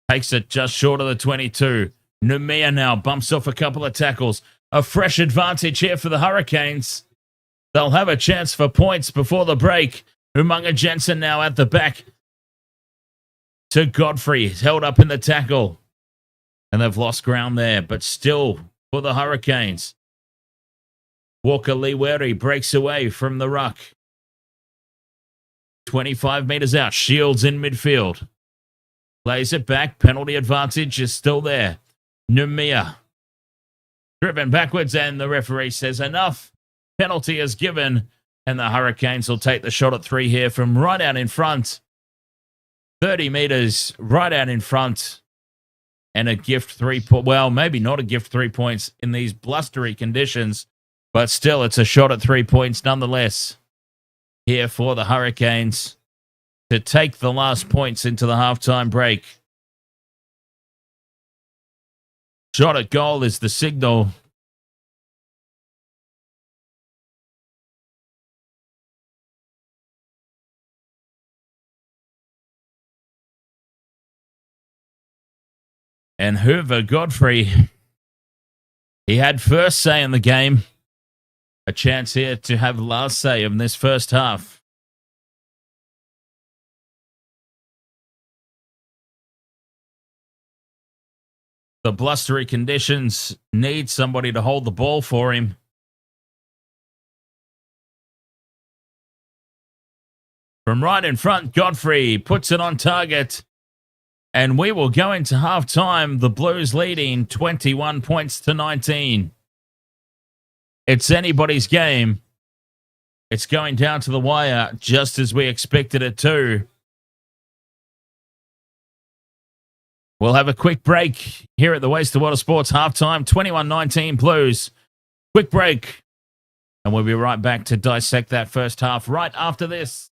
Takes it just short of the 22. Numia now bumps off a couple of tackles. A fresh advantage here for the Hurricanes. They'll have a chance for points before the break. Umaga Jensen now at the back to Godfrey. He's held up in the tackle. And they've lost ground there, but still for the Hurricanes. Walker Liweri breaks away from the ruck. 25 metres out. Shields in midfield. Plays it back. Penalty advantage is still there. Numia. Driven backwards, and the referee says enough. Penalty is given, and the Hurricanes will take the shot at 3 here from right out in front. 30 metres right out in front. And a gift 3 well, maybe not a gift 3 points in these blustery conditions, but still it's a shot at 3 points nonetheless. Here for the Hurricanes to take the last points into the halftime break. Shot at goal is the signal. And Hoover Godfrey, he had first say in the game. A chance here to have last say in this first half. The blustery conditions need somebody to hold the ball for him. From right in front, Godfrey puts it on target. And we will go into halftime, the Blues leading 21 points to 19. It's anybody's game. It's going down to the wire, just as we expected it to. We'll have a quick break here at the Waste of Water Sports halftime, 21-19 Blues. Quick break. And we'll be right back to dissect that first half right after this.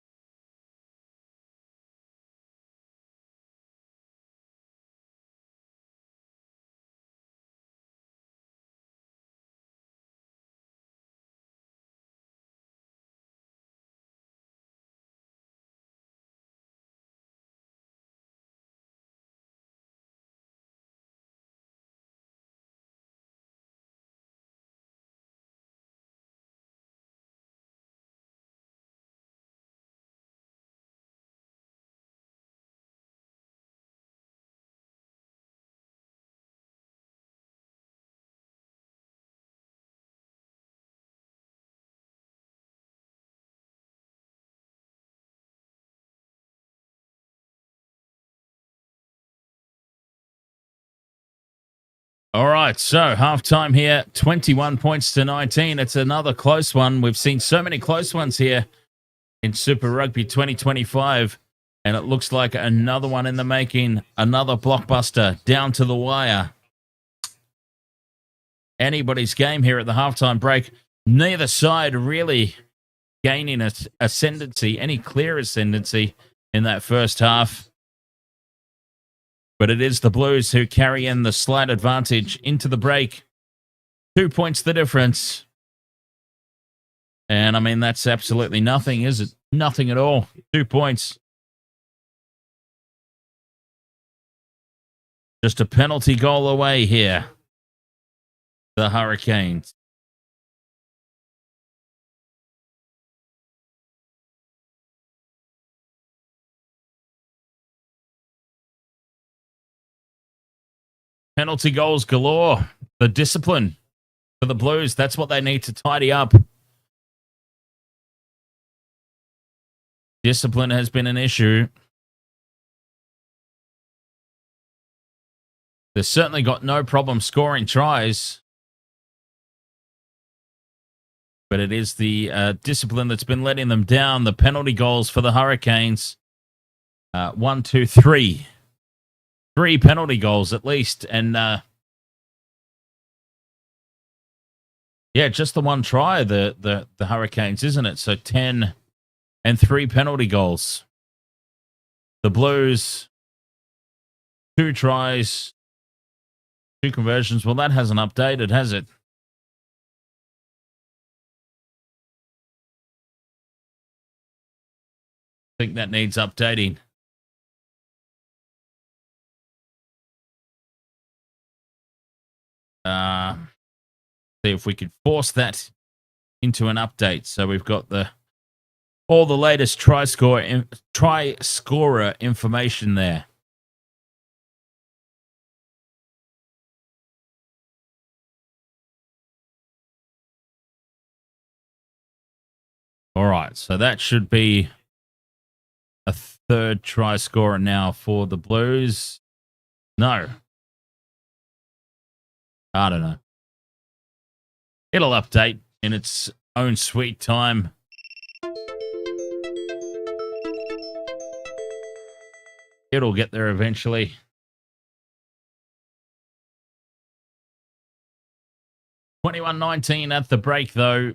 All right, so halftime here, 21 points to 19. It's another close one. We've seen so many close ones here in Super Rugby 2025. And it looks like another one in the making. Another blockbuster down to the wire. Anybody's game here at the halftime break. Neither side really gaining ascendancy, any clear ascendancy in that first half. But it is the Blues who carry in the slight advantage into the break. 2 points the difference. And I mean, that's absolutely nothing, is it? Nothing at all. 2 points. Just a penalty goal away here. The Hurricanes. Penalty goals galore. The discipline for the Blues, that's what they need to tidy up. Discipline has been an issue. They've certainly got no problem scoring tries. But it is the discipline that's been letting them down. The penalty goals for the Hurricanes. 1, 2, 3. 3 penalty goals at least. And yeah, just the one try, the Hurricanes, isn't it? So 10 and 3 penalty goals. The Blues, 2 tries, 2 conversions. Well, that hasn't updated, has it? I think that needs updating. See if we could force that into an update. So we've got all the latest try scorer information there. All right, so that should be a 3rd try scorer now for the Blues. No. I don't know. It'll update in its own sweet time. It'll get there eventually. 21-19 at the break, though.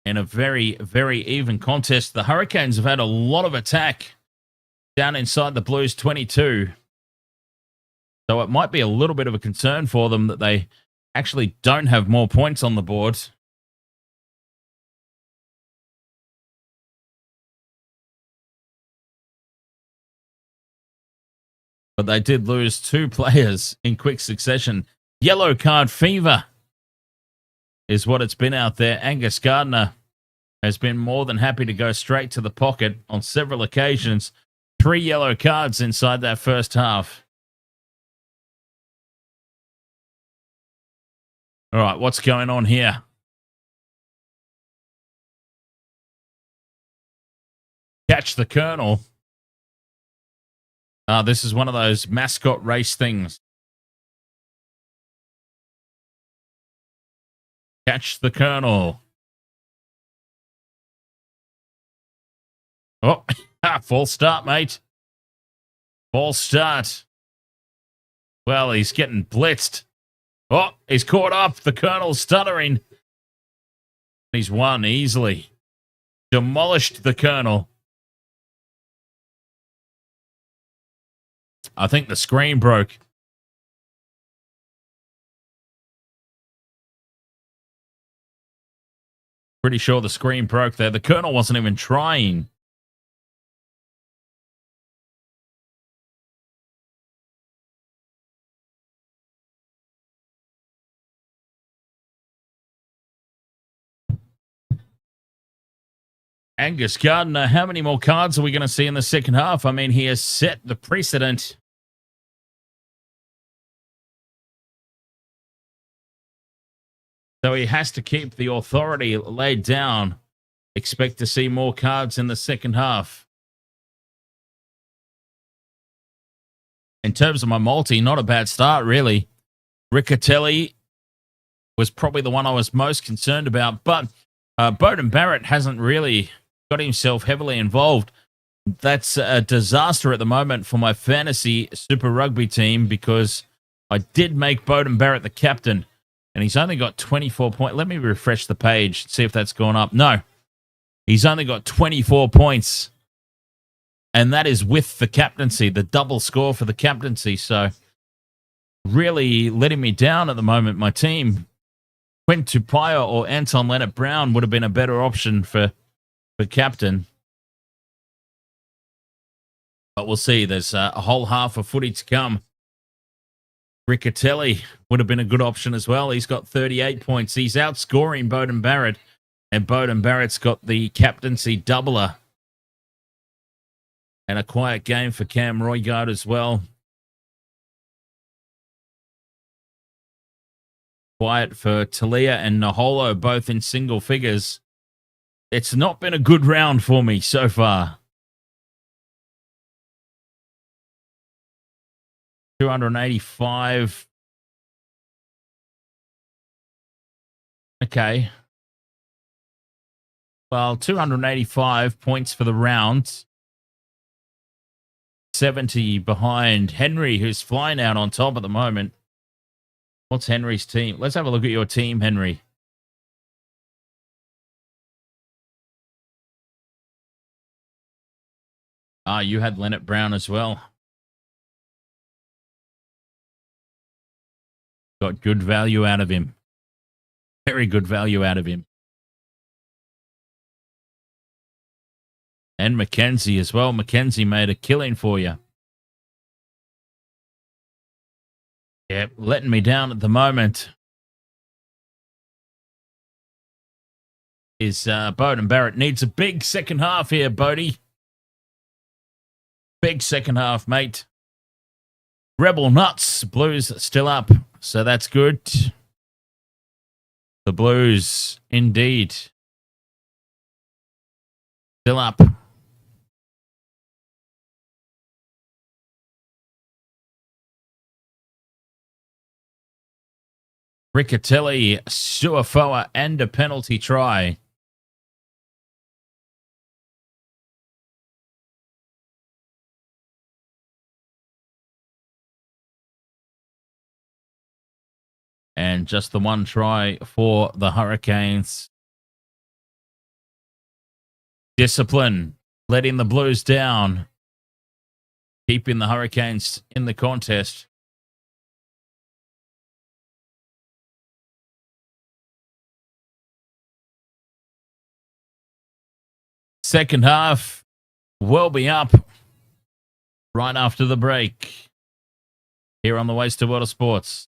In a very, very even contest. The Hurricanes have had a lot of attack down inside the Blues 22. So it might be a little bit of a concern for them that they actually don't have more points on the board. But they did lose 2 players in quick succession. Yellow card fever is what it's been out there. Angus Gardner has been more than happy to go straight to the pocket on several occasions. 3 yellow cards inside that first half. All right, what's going on here? Catch the Colonel. This is one of those mascot race things. Catch the Colonel. Oh, false start, mate. False start. Well, he's getting blitzed. Oh, he's caught up. The Colonel's stuttering. He's won easily. Demolished the Colonel. I think the screen broke. Pretty sure the screen broke there. The Colonel wasn't even trying. Angus Gardner, how many more cards are we going to see in the second half? I mean, he has set the precedent. So he has to keep the authority laid down. Expect to see more cards in the second half. In terms of my multi, not a bad start, really. Riccatelli was probably the one I was most concerned about, but Beauden Barrett hasn't really got himself heavily involved. That's a disaster at the moment for my fantasy Super Rugby team because I did make Beauden Barrett the captain, and he's only got 24 points. Let me refresh the page, see if that's gone up. No, he's only got 24 points, and that is with the captaincy, the double score for the captaincy. So really letting me down at the moment. My team, Quint Tupaia or Anton Leonard-Brown would have been a better option for captain. But we'll see. There's a whole half of footy to come. Riccatelli would have been a good option as well. He's got 38 points. He's outscoring Beauden Barrett, and Beauden Barrett's got the captaincy doubler. And a quiet game for Cam Roigard as well. Quiet for Talia and Naholo, both in single figures. It's not been a good round for me so far. 285. Okay. Well, 285 points for the round. 70 behind Henry, who's flying out on top at the moment. What's Henry's team? Let's have a look at your team, Henry. You had Leonard-Brown as well. Got good value out of him. Very good value out of him. And Mackenzie as well. Mackenzie made a killing for you. Yeah, letting me down at the moment is Beauden Barrett. Needs a big second half here, Bodie. Big second half, mate. Rebel Nuts. Blues still up, so that's good. The Blues, indeed. Still up. Riccatelli, Suafoa, and a penalty try. And just the one try for the Hurricanes. Discipline, letting the Blues down. Keeping the Hurricanes in the contest. Second half will be up right after the break here on the Waste to Water Sports.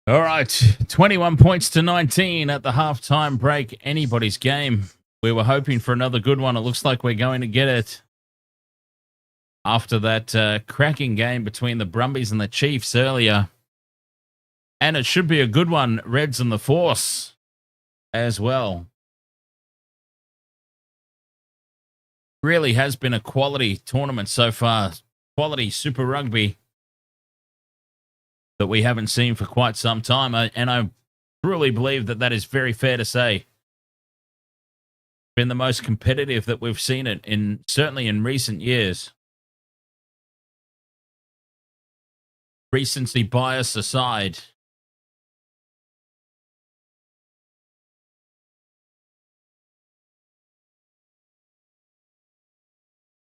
All right, 21 points to 19 at the halftime break. Anybody's game. We were hoping for another good one. It looks like we're going to get it after that cracking game between the Brumbies and the Chiefs earlier. And it should be a good one, Reds and the Force as well. Really has been a quality tournament so far. Quality Super Rugby that we haven't seen for quite some time. And I truly believe that that is very fair to say. Been the most competitive that we've seen it in, certainly in recent years. Recency bias aside.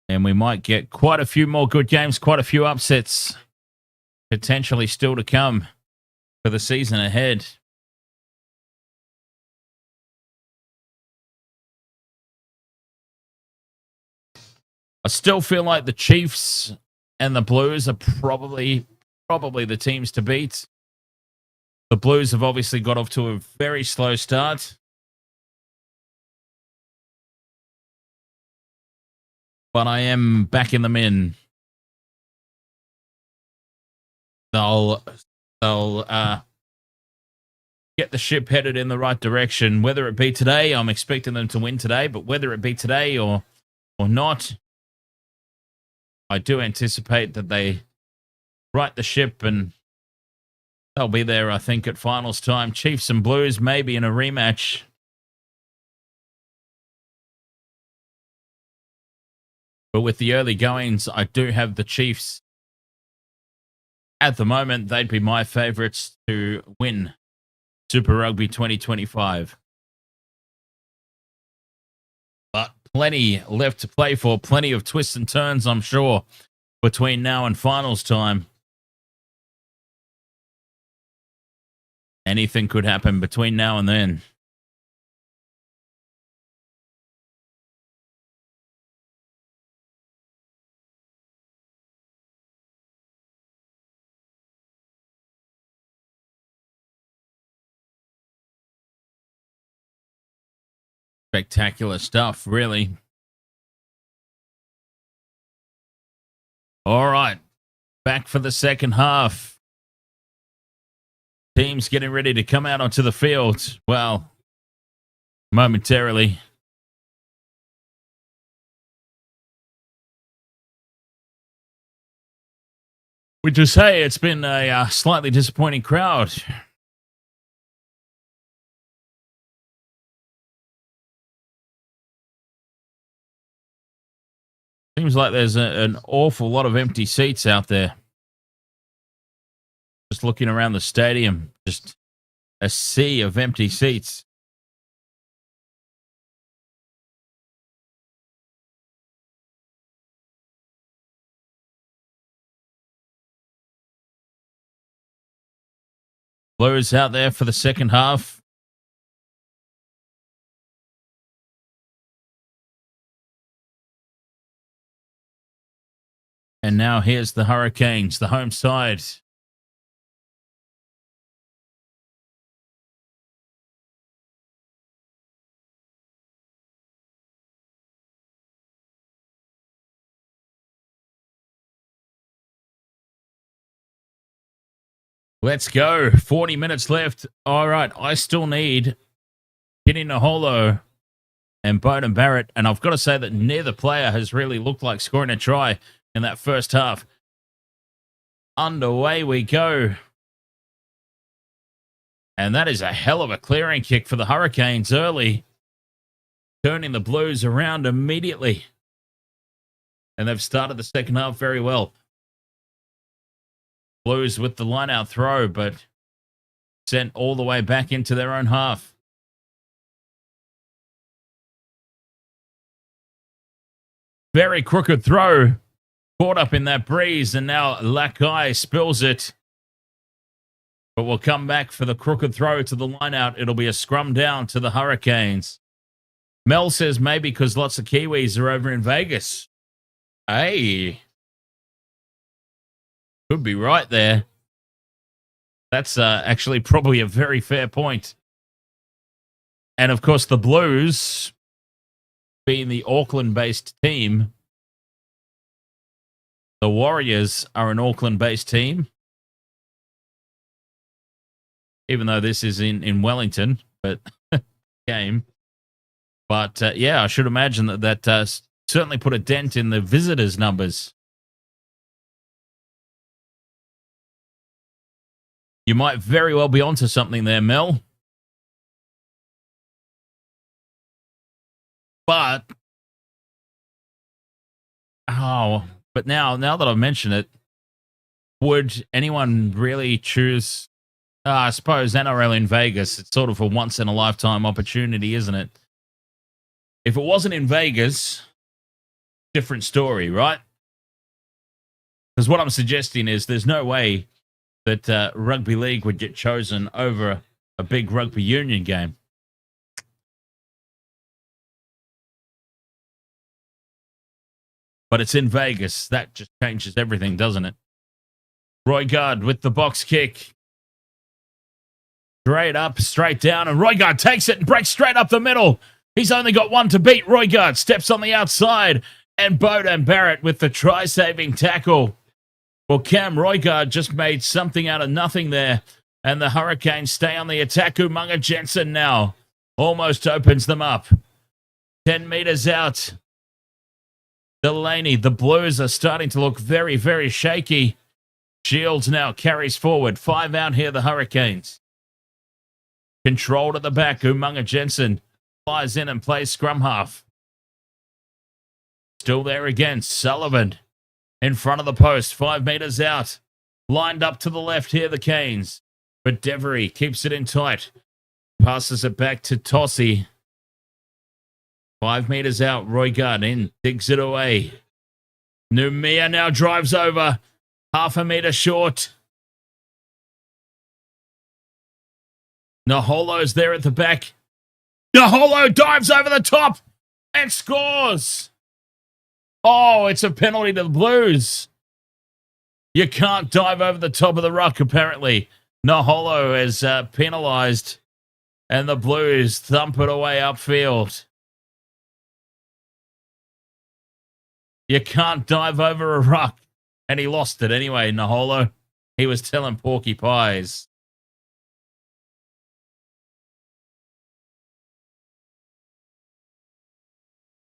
And we might get quite a few more good games, quite a few upsets potentially still to come for the season ahead. I still feel like the Chiefs and the Blues are probably the teams to beat. The Blues have obviously got off to a very slow start. But I am backing them in. They'll get the ship headed in the right direction. Whether it be today, I'm expecting them to win today, but whether it be today or not, I do anticipate that they right the ship and they'll be there, I think, at finals time. Chiefs and Blues maybe in a rematch. But with the early goings, I do have the Chiefs. At the moment, they'd be my favourites to win Super Rugby 2025. But plenty left to play for, plenty of twists and turns, I'm sure, between now and finals time. Anything could happen between now and then. Spectacular stuff, really. All right, back for the second half. Teams getting ready to come out onto the field. Well, momentarily. We just say it's been a slightly disappointing crowd. Seems like there's an awful lot of empty seats out there. Just looking around the stadium, just a sea of empty seats. Blues out there for the second half. And now here's the Hurricanes, the home side. Let's go. 40 minutes left. All right. I still need Kenny Naholo and Bowden Barrett. And I've got to say that neither player has really looked like scoring a try in that first half. Underway we go. And that is a hell of a clearing kick for the Hurricanes early, turning the Blues around immediately. And they've started the second half very well. Blues with the line-out throw, but sent all the way back into their own half. Very crooked throw. Caught up in that breeze, and now Lakai spills it. But we'll come back for the crooked throw to the line-out. It'll be a scrum down to the Hurricanes. Mel says maybe because lots of Kiwis are over in Vegas. Hey. Could be right there. That's actually probably a very fair point. And of course, the Blues, being the Auckland-based team, the Warriors are an Auckland-based team. Even though this is in Wellington, but game. But yeah, I should imagine that certainly put a dent in the visitors' numbers. You might very well be onto something there, Mel. But now that I've mentioned it, would anyone really choose? I suppose NRL in Vegas. It's sort of a once in a lifetime opportunity, isn't it? If it wasn't in Vegas, different story, right? Because what I'm suggesting is there's no way that rugby league would get chosen over a big rugby union game. But it's in Vegas. That just changes everything, doesn't it? Roigard with the box kick. Straight up, straight down, and Roigard takes it and breaks straight up the middle. He's only got one to beat. Roigard steps on the outside, and Bodan Barrett with the try-saving tackle. Well, Cam Roigard just made something out of nothing there, and the Hurricanes stay on the attack. Umunga Jensen now almost opens them up. 10 meters out. Delaney, the Blues are starting to look very, very shaky. Shields now carries forward. 5 out here, the Hurricanes. Controlled at the back. Umunga Jensen flies in and plays scrum half. Still there again. Sullivan in front of the post. 5 meters out. Lined up to the left here, the Canes. But Devery keeps it in tight. Passes it back to Tossie. 5 meters out. Roigard in. Digs it away. Numia now drives over. Half a meter short. Naholo's there at the back. Naholo dives over the top and scores. Oh, it's a penalty to the Blues. You can't dive over the top of the ruck, apparently. Naholo is penalised, and the Blues thump it away upfield. You can't dive over a ruck. And he lost it anyway, Naholo. He was telling Porky Pies.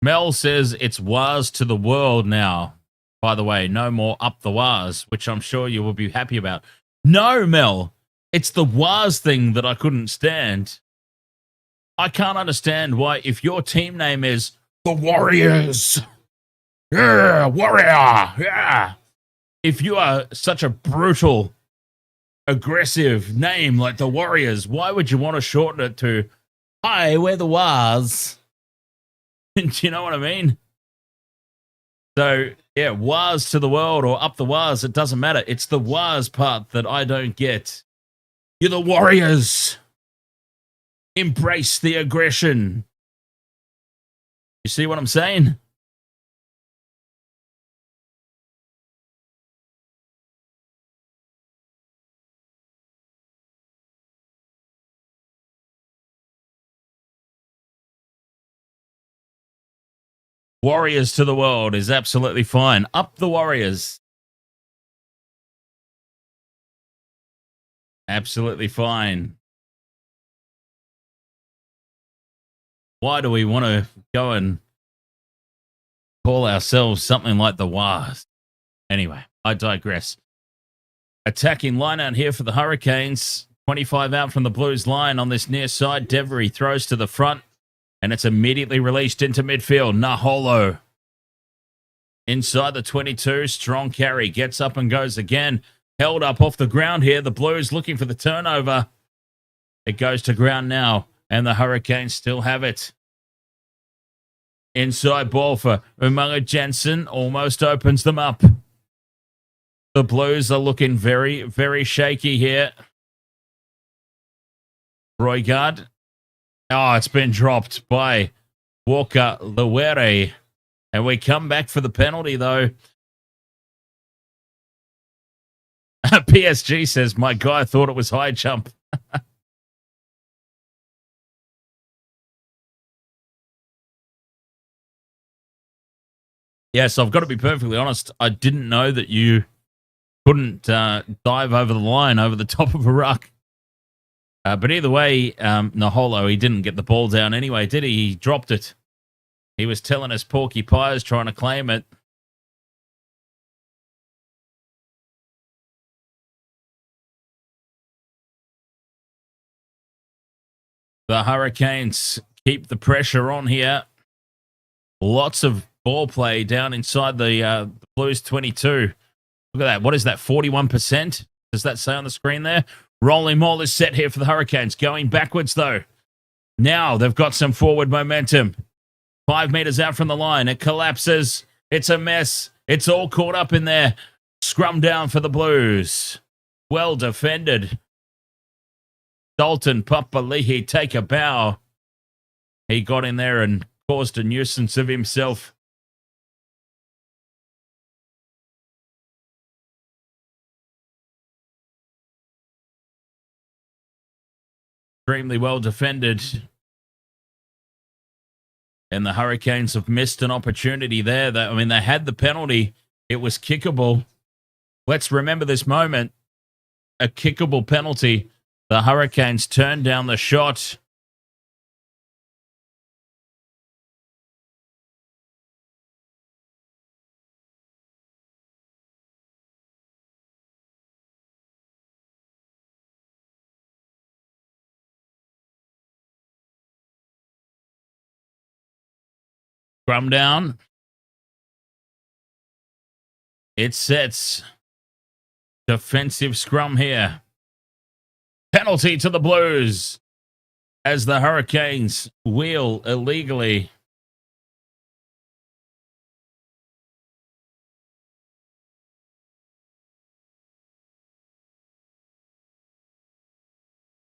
Mel says it's Waz to the world now. By the way, no more up the Waz, which I'm sure you will be happy about. No, Mel. It's the Waz thing that I couldn't stand. I can't understand why, if your team name is the Warriors. Yeah, Warrior. Yeah. If you are such a brutal, aggressive name like the Warriors, why would you want to shorten it to, hi, we're the Waz? Do you know what I mean? So, yeah, Waz to the world or up the Waz, it doesn't matter. It's the Waz part that I don't get. You're the Warriors. Embrace the aggression. You see what I'm saying? Warriors to the world is absolutely fine. Up the Warriors. Absolutely fine. Why do we want to go and call ourselves something like the Waz? Anyway, I digress. Attacking line out here for the Hurricanes. 25 out from the Blues line on this near side. Devery throws to the front. And it's immediately released into midfield. Naholo. Inside the 22. Strong carry. Gets up and goes again. Held up off the ground here. The Blues looking for the turnover. It goes to ground now. And the Hurricanes still have it. Inside ball for Umunga Jensen. Almost opens them up. The Blues are looking very, very shaky here. Roigard. Oh, it's been dropped by Walker Luere. And we come back for the penalty, though. PSG says, my guy thought it was high jump. Yes, I've got to be perfectly honest. I didn't know that you couldn't dive over the line, over the top of a ruck. But either way, Naholo, he didn't get the ball down anyway, did he? He dropped it. He was telling us Porky Pie's trying to claim it. The Hurricanes keep the pressure on here. Lots of ball play down inside the Blues 22. Look at that. What is that, 41%? Does that say on the screen there? Rolling maul is set here for the Hurricanes. Going backwards, though. Now they've got some forward momentum. 5 meters out from the line. It collapses. It's a mess. It's all caught up in there. Scrum down for the Blues. Well defended. Dalton Papali'i take a bow. He got in there and caused a nuisance of himself. Extremely well defended. And the Hurricanes have missed an opportunity there. They had the penalty. It was kickable. Let's remember this moment. A kickable penalty. The Hurricanes turned down the shot. Scrum down. It sets. Defensive scrum here. Penalty to the Blues as the Hurricanes wheel illegally.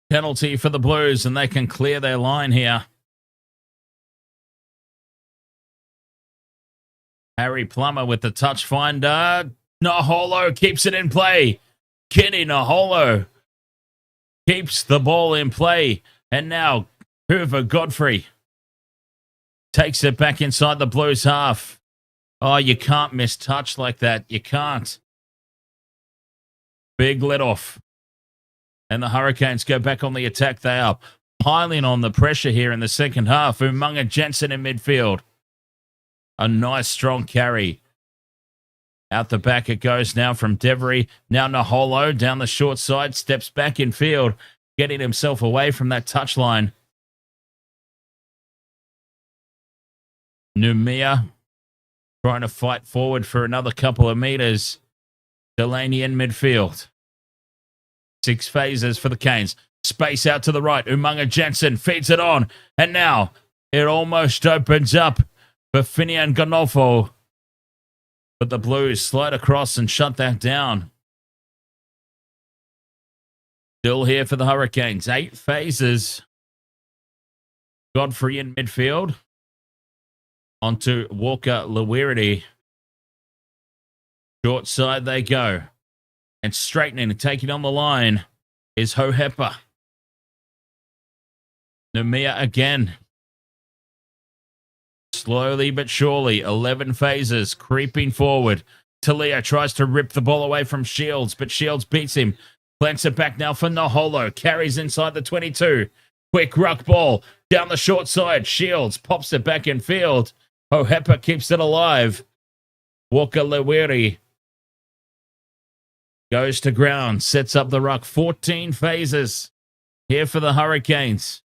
Penalty for the Blues, and they can clear their line here. Harry Plummer with the touch finder. Naholo keeps it in play. Kenny Naholo keeps the ball in play. And now Hoover Godfrey takes it back inside the Blues half. Oh, you can't miss touch like that. You can't. Big let off. And the Hurricanes go back on the attack. They are piling on the pressure here in the second half. Umunga Jensen in midfield. A nice strong carry. Out the back it goes now from Devery. Now Naholo down the short side. Steps back in field. Getting himself away from that touchline. Numia trying to fight forward for another couple of meters. Delaney in midfield. 6 phases for the Canes. Space out to the right. Umunga Jensen feeds it on. And now it almost opens up for Finian Ganolfo. But the Blues slide across and shut that down. Still here for the Hurricanes. 8 phases. Godfrey in midfield. Onto Walker Lawirity. Short side they go. And straightening and taking on the line is Hohepa. Numia again. Slowly but surely, 11 phases, creeping forward. Talia tries to rip the ball away from Shields, but Shields beats him. Plants it back now for Naholo. Carries inside the 22. Quick ruck ball down the short side. Shields pops it back in field. Hohepa keeps it alive. Walker Lewiri goes to ground, sets up the ruck. 14 phases here for the Hurricanes.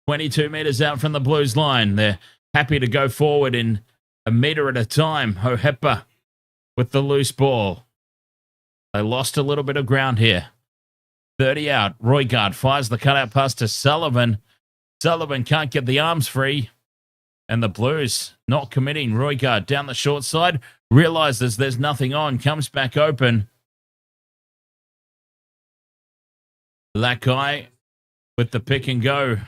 22 meters out from the Blues line. They're happy to go forward in a meter at a time. Hohepa with the loose ball. They lost a little bit of ground here. 30 out. Roygard fires the cutout pass to Sullivan. Sullivan can't get the arms free. And the Blues not committing. Roygard down the short side. Realizes there's nothing on. Comes back open. Lakai with the pick and go.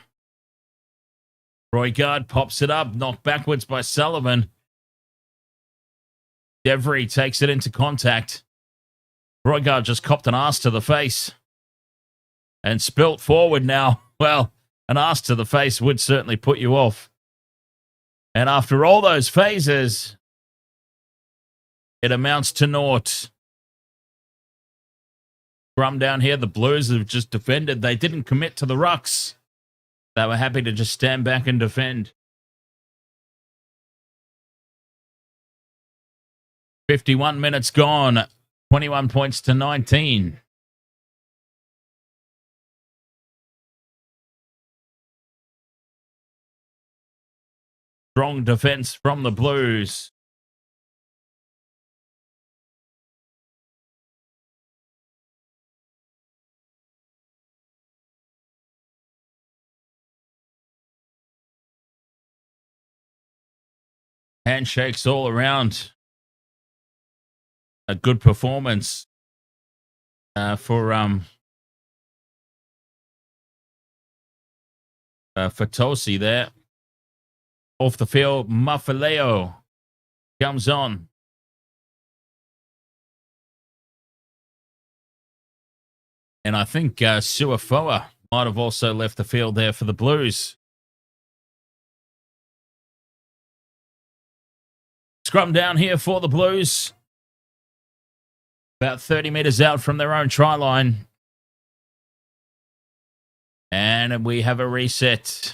Roygard pops it up. Knocked backwards by Sullivan. Devery takes it into contact. Roygard just copped an arse to the face. And spilt forward now. Well, an arse to the face would certainly put you off. And after all those phases, it amounts to naught. Scrum down here. The Blues have just defended. They didn't commit to the rucks. They were happy to just stand back and defend. 51 minutes gone. 21 points to 19. Strong defense from the Blues. Handshakes all around. A good performance for Tosi there. Off the field, Mafaleo comes on. And I think Suafoa might have also left the field there for the Blues. Scrum down here for the Blues. About 30 meters out from their own try line. And we have a reset.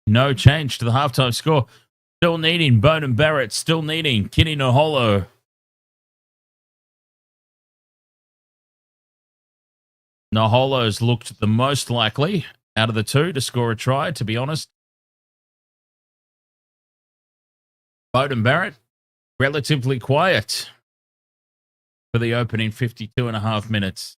No change to the halftime score. Still needing Bowden Barrett. Still needing Kini Naholo. Naholo's looked the most likely out of the two to score a try, to be honest. Bowden Barrett, relatively quiet for the opening 52.5 minutes.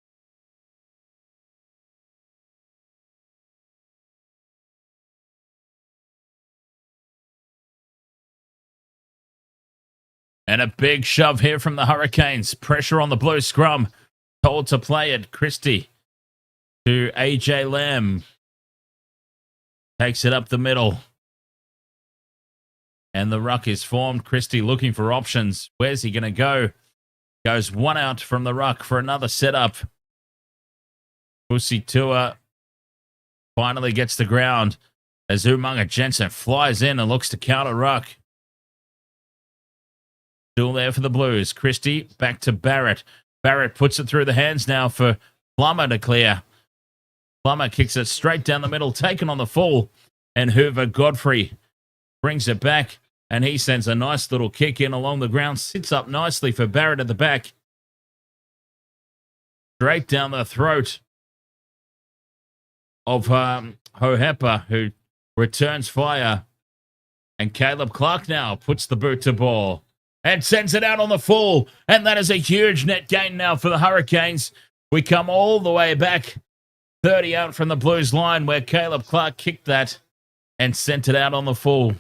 And a big shove here from the Hurricanes. Pressure on the Blue scrum. Told to play it. Christie to AJ Lamb. Takes it up the middle. And the ruck is formed. Christie looking for options. Where's he going to go? Goes one out from the ruck for another setup. Pussy Tua finally gets the ground as Umunga Jensen flies in and looks to counter ruck. Still there for the Blues. Christie back to Barrett. Barrett puts it through the hands now for Plummer to clear. Plummer kicks it straight down the middle, taken on the full. And Hoover Godfrey brings it back. And he sends a nice little kick in along the ground. Sits up nicely for Barrett at the back. Straight down the throat of Hohepa, who returns fire. And Caleb Clark now puts the boot to ball. And sends it out on the full. And that is a huge net gain now for the Hurricanes. We come all the way back. 30 out from the Blues line where Caleb Clark kicked that and sent it out on the full.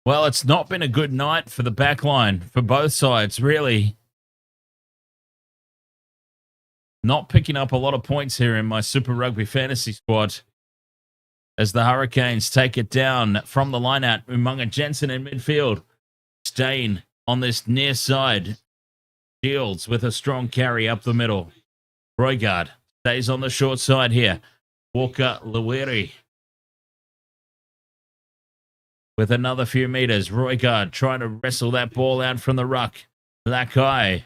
Well, it's not been a good night for the backline for both sides, really. Not picking up a lot of points here in my Super Rugby Fantasy squad. As the Hurricanes take it down from the line-out. Umunga Jensen in midfield. Staying on this near side. Shields with a strong carry up the middle. Roigard stays on the short side here. Walker Lewiri. With another few meters. Roigard trying to wrestle that ball out from the ruck. Lakai.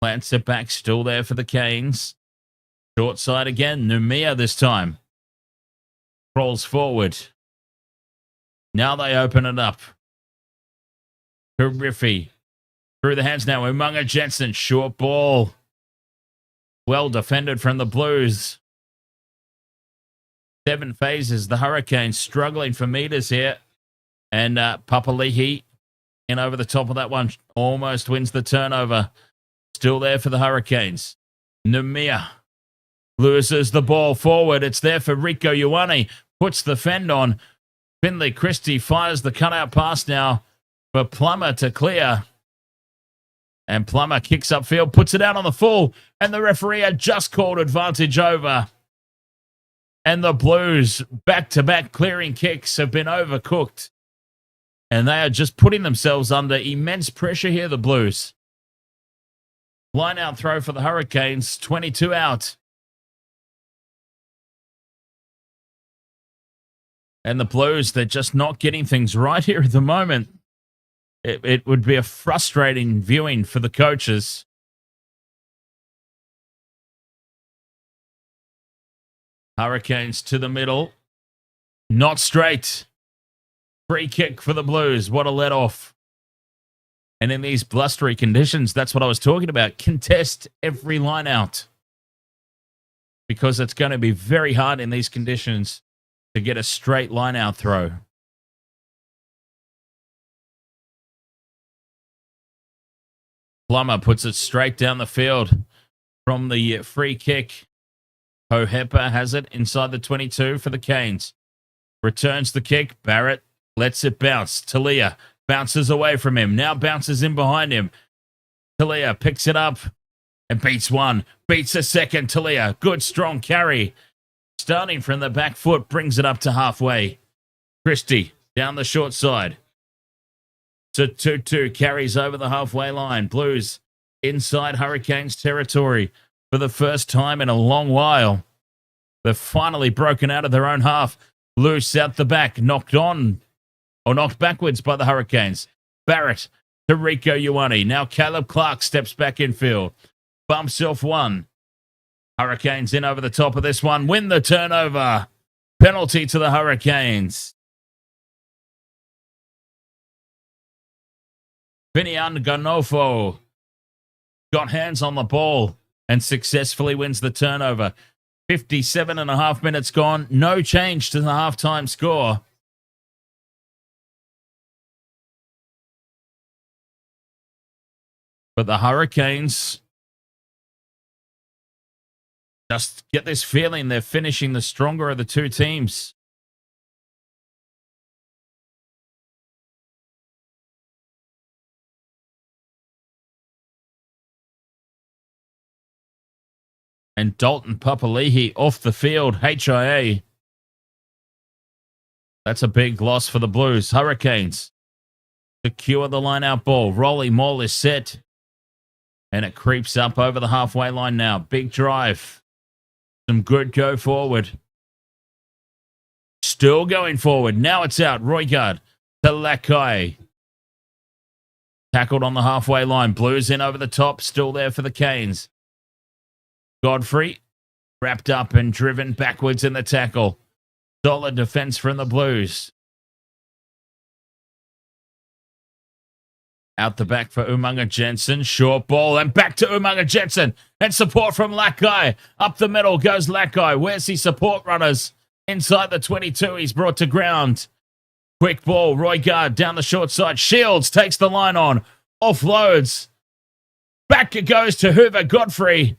Plants it back. Still there for the Canes. Short side again. Numia this time. Crawls forward. Now they open it up. Riffy. Through the hands now. Umunga Jensen. Short ball. Well defended from the Blues. 7 phases. The Hurricanes struggling for meters here. And Papali'i in over the top of that one. Almost wins the turnover. Still there for the Hurricanes. Numia. Loses the ball forward. It's there for Rico Ioane. Puts the fend on. Finley Christie fires the cutout pass now for Plummer to clear. And Plummer kicks upfield, puts it out on the full. And the referee had just called advantage over. And the Blues, back-to-back clearing kicks, have been overcooked. And they are just putting themselves under immense pressure here, the Blues. Line-out throw for the Hurricanes, 22 out. And the Blues, they're just not getting things right here at the moment. it would be a frustrating viewing for the coaches. Hurricanes to the middle. Not straight. Free kick for the Blues. What a let off. And in these blustery conditions, that's what I was talking about. Contest every line out. Because it's going to be very hard in these conditions to get a straight line out throw. Plummer puts it straight down the field from the free kick. Hohepa has it inside the 22 for the Canes. Returns the kick. Barrett lets it bounce. Talia bounces away from him. Now bounces in behind him. Talia picks it up and beats one. Beats a second. Talia, good strong carry. Starting from the back foot, brings it up to halfway. Christie down the short side. To 2-2 carries over the halfway line. Blues inside Hurricanes territory for the first time in a long while. They've finally broken out of their own half. Loose out the back, knocked on or knocked backwards by the Hurricanes. Barrett to Rico Ioane. Now Caleb Clark steps back in field. Bumps off one. Hurricanes in over the top of this one. Win the turnover. Penalty to the Hurricanes. Finian Ganofo got hands on the ball and successfully wins the turnover. 57 and a half minutes gone. No change to the halftime score. But the Hurricanes just get this feeling they're finishing the stronger of the two teams. And Dalton Papali'i off the field, HIA. That's a big loss for the Blues. Hurricanes secure the line-out ball. Rolly Maul is set. And it creeps up over the halfway line now. Big drive. Some good go forward. Still going forward. Now it's out. Roigard to Lakai. Tackled on the halfway line. Blues in over the top. Still there for the Canes. Godfrey wrapped up and driven backwards in the tackle. Solid defense from the Blues. Out the back for Umaga Jensen. Short ball and back to Umaga Jensen. And support from Lakai. Up the middle goes Lakai. Where's his support runners? Inside the 22. He's brought to ground. Quick ball. Roigard down the short side. Shields takes the line on. Offloads. Back it goes to Hoover Godfrey.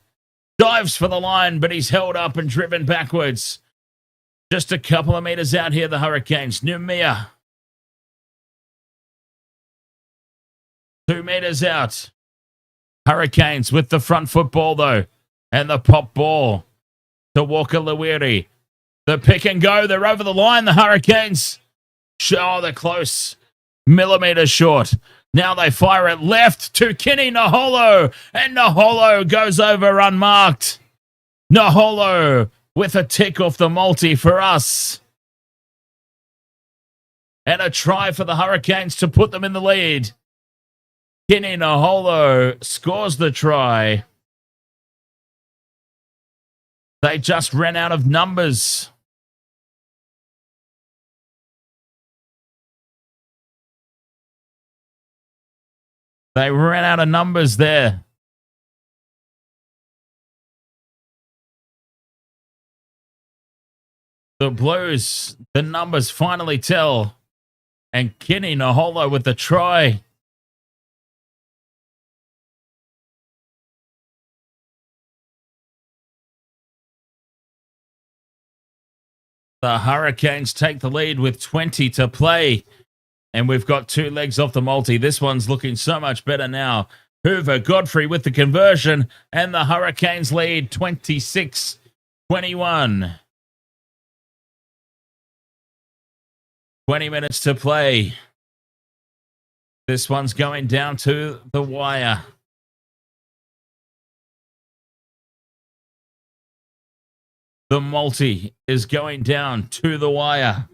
Dives for the line, but he's held up and driven backwards. Just a couple of meters out here, the Hurricanes. Numia. 2 meters out. Hurricanes with the front football, though. And the pop ball to Walker Lewiri. The pick and go. They're over the line, the Hurricanes. Oh, they're close. Millimeters short. Now they fire it left to Kenny Naholo. And Naholo goes over unmarked. Naholo with a tick off the multi for us. And a try for the Hurricanes to put them in the lead. Kenny Naholo scores the try. They just ran out of numbers. They ran out of numbers there. The Blues, the numbers finally tell. And Kenny Naholo with the try. The Hurricanes take the lead with 20 to play. And we've got 2 legs off the multi. This one's looking so much better now. Hoover Godfrey with the conversion. And the Hurricanes lead 26-21. 20 minutes to play. This one's going down to the wire. The multi is going down to the wire.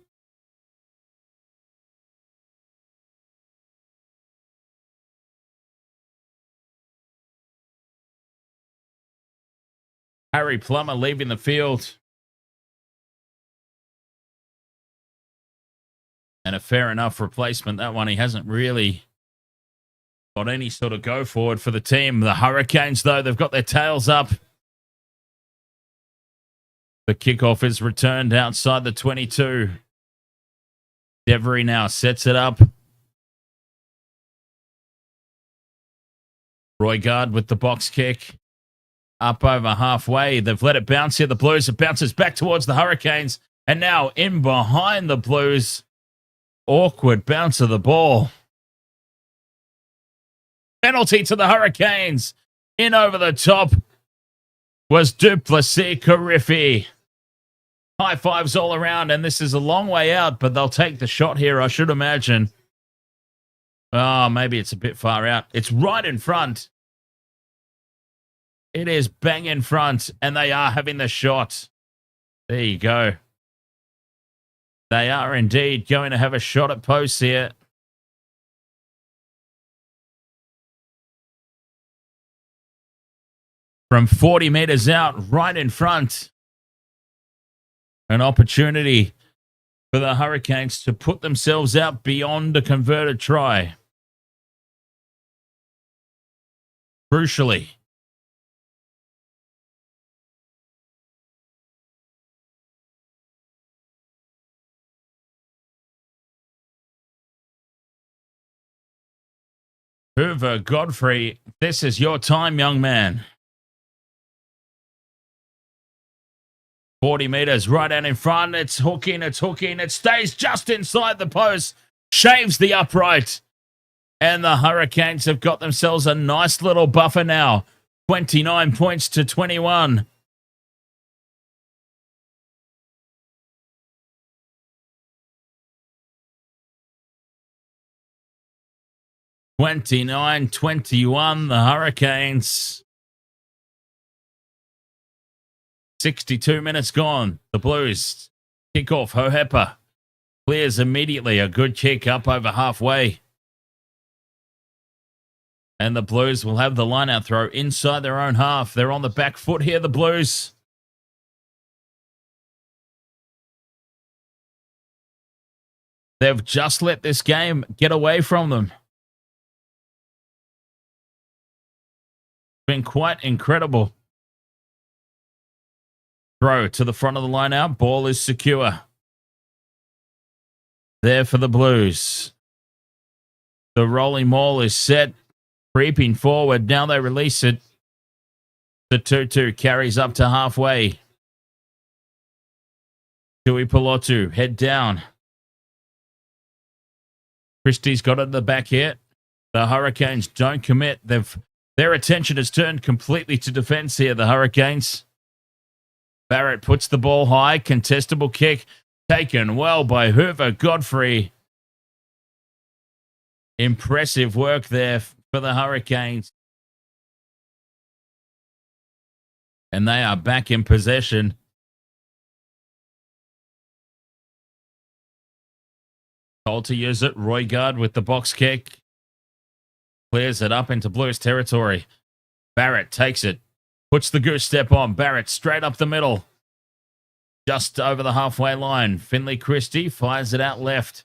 Harry Plummer leaving the field. And a fair enough replacement, that one. He hasn't really got any sort of go forward for the team. The Hurricanes, though, they've got their tails up. The kickoff is returned outside the 22. Devery now sets it up. Roigard with the box kick. Up over halfway. They've let it bounce here. The Blues. It bounces back towards the Hurricanes. And now in behind the Blues. Awkward bounce of the ball. Penalty to the Hurricanes. In over the top was Duplessis Carriffy. High fives all around, and this is a long way out, but they'll take the shot here, I should imagine. Oh, maybe it's a bit far out. It's right in front. It is bang in front, and they are having the shot. There you go. They are indeed going to have a shot at posts here. From 40 meters out, right in front. An opportunity for the Hurricanes to put themselves out beyond a converted try. Crucially. Hoover Godfrey, this is your time, young man. 40 meters right out in front. It's hooking. It stays just inside the post. Shaves the upright. And the Hurricanes have got themselves a nice little buffer now. 29 points to 21. (29-21), the Hurricanes. 62 minutes gone. The Blues kick off. Hohepa clears immediately. A good kick up over halfway. And the Blues will have the line-out throw inside their own half. They're on the back foot here, the Blues. They've just let this game get away from them. Been quite incredible. Throw to the front of the line out. Ball is secure. There for the Blues. The rolling maul is set. Creeping forward. Now they release it. The 2-2 carries up to halfway. Tui Pelotu, head down. Christie's got it in the back here. The Hurricanes don't commit. Their attention has turned completely to defense here, the Hurricanes. Barrett puts the ball high. Contestable kick taken well by Hoover Godfrey. Impressive work there for the Hurricanes. And they are back in possession. Told to use it. Roigard with the box kick. Clears it up into Blues territory. Barrett takes it. Puts the goose step on. Barrett straight up the middle. Just over the halfway line. Finley Christie fires it out left.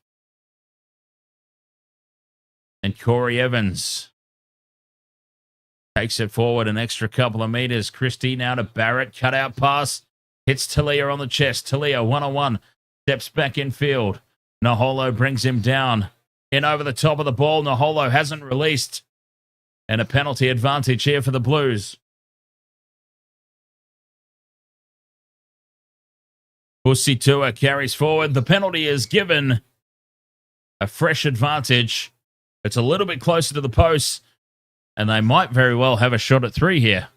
And Corey Evans takes it forward an extra couple of meters. Christie now to Barrett. Cut out pass. Hits Talia on the chest. Talia one-on-one. Steps back in field. Naholo brings him down. In over the top of the ball. Naholo hasn't released. And a penalty advantage here for the Blues. Pusitua carries forward. The penalty is given. A fresh advantage. It's a little bit closer to the post. And they might very well have a shot at 3 here.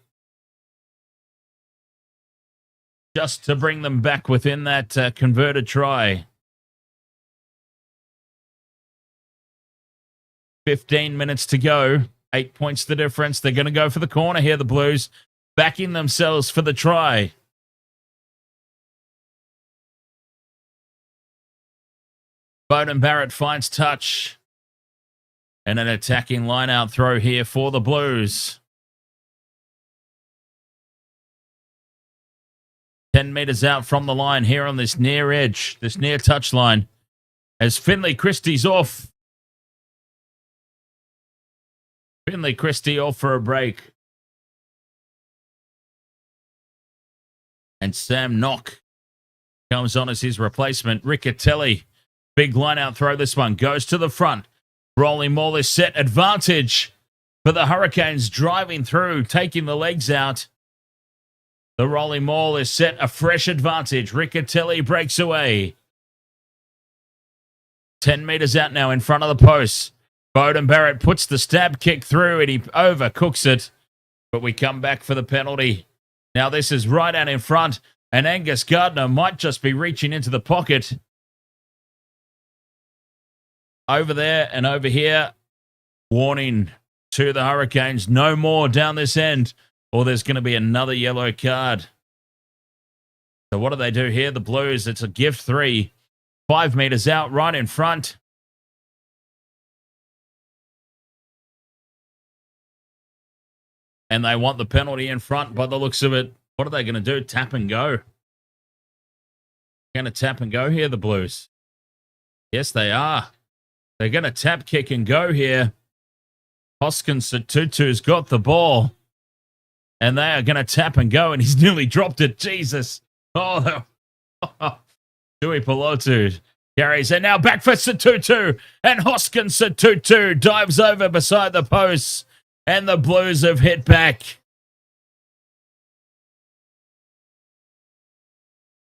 Just to bring them back within that converted try. 15 minutes to go. 8 points the difference. They're going to go for the corner here, the Blues. Backing themselves for the try. Bowden Barrett finds touch. And an attacking line-out throw here for the Blues. 10 metres out from the line here on this near edge, this near touch line, as Finley Christie's off. Finley Christie off for a break. And Sam Knock comes on as his replacement. Riccatelli, big line out throw this one, goes to the front. Rolling maul is set, advantage for the Hurricanes, driving through, taking the legs out. The rolling maul is set, a fresh advantage. Riccatelli breaks away. 10 metres out now in front of the post. Beauden Barrett puts the stab kick through and he overcooks it. But we come back for the penalty. Now this is right out in front, and Angus Gardner might just be reaching into the pocket. Over there and over here. Warning to the Hurricanes, no more down this end, or there's going to be another yellow card. So what do they do here? The Blues, it's a gift 3. 5 metres out, right in front. And they want the penalty in front by the looks of it. What are they going to do? Tap and go. Going to tap and go here, the Blues. Yes, they are. They're going to tap, kick, and go here. Hoskins Satutu's got the ball. And they are going to tap and go, and he's nearly dropped it. Jesus. Oh, Dewey Pelotu carries, and now back for Satutu. And Hoskins Satutu dives over beside the posts. And the Blues have hit back.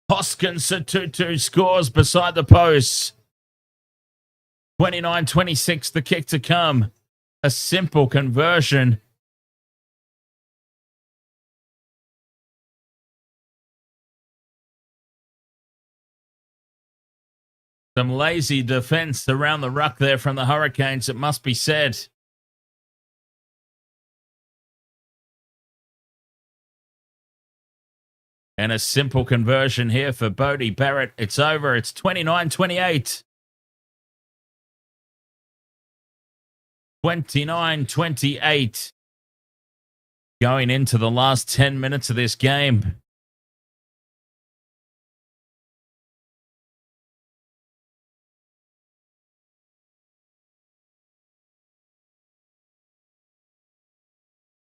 Hoskins Satutu scores beside the posts. 29-26, the kick to come. A simple conversion. Some lazy defense around the ruck there from the Hurricanes, it must be said. And a simple conversion here for Bodie Barrett. It's over. It's 29-28. 29-28. Going into the last 10 minutes of this game.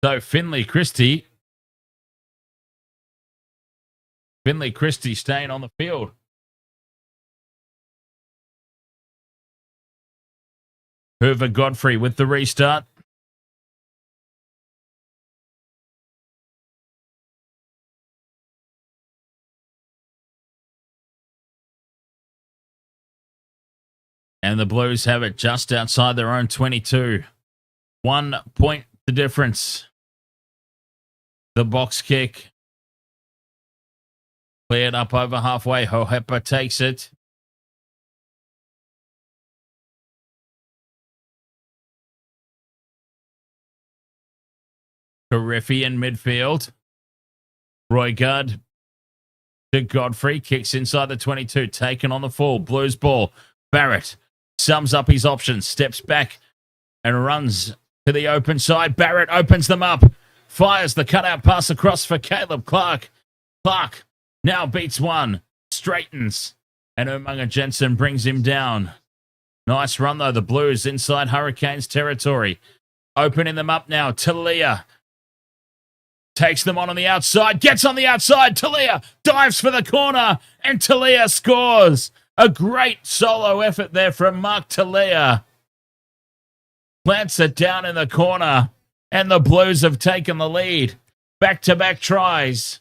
So Finley Christie staying on the field. Hoover Godfrey with the restart. And the Blues have it just outside their own 22. 1 point the difference. The box kick. Cleared up over halfway. Hohepa takes it. Cariffi in midfield. Roigard to Godfrey. Kicks inside the 22. Taken on the full. Blues ball. Barrett sums up his options. Steps back and runs to the open side. Barrett opens them up. Fires the cutout pass across for Caleb Clark. Clark now beats one. Straightens. And Umaga Jensen brings him down. Nice run, though. The Blues inside Hurricanes territory. Opening them up now. Talia takes them on the outside. Gets on the outside. Talia dives for the corner. And Talia scores. A great solo effort there from Mark Talia. Plants it down in the corner. And the Blues have taken the lead. Back-to-back tries.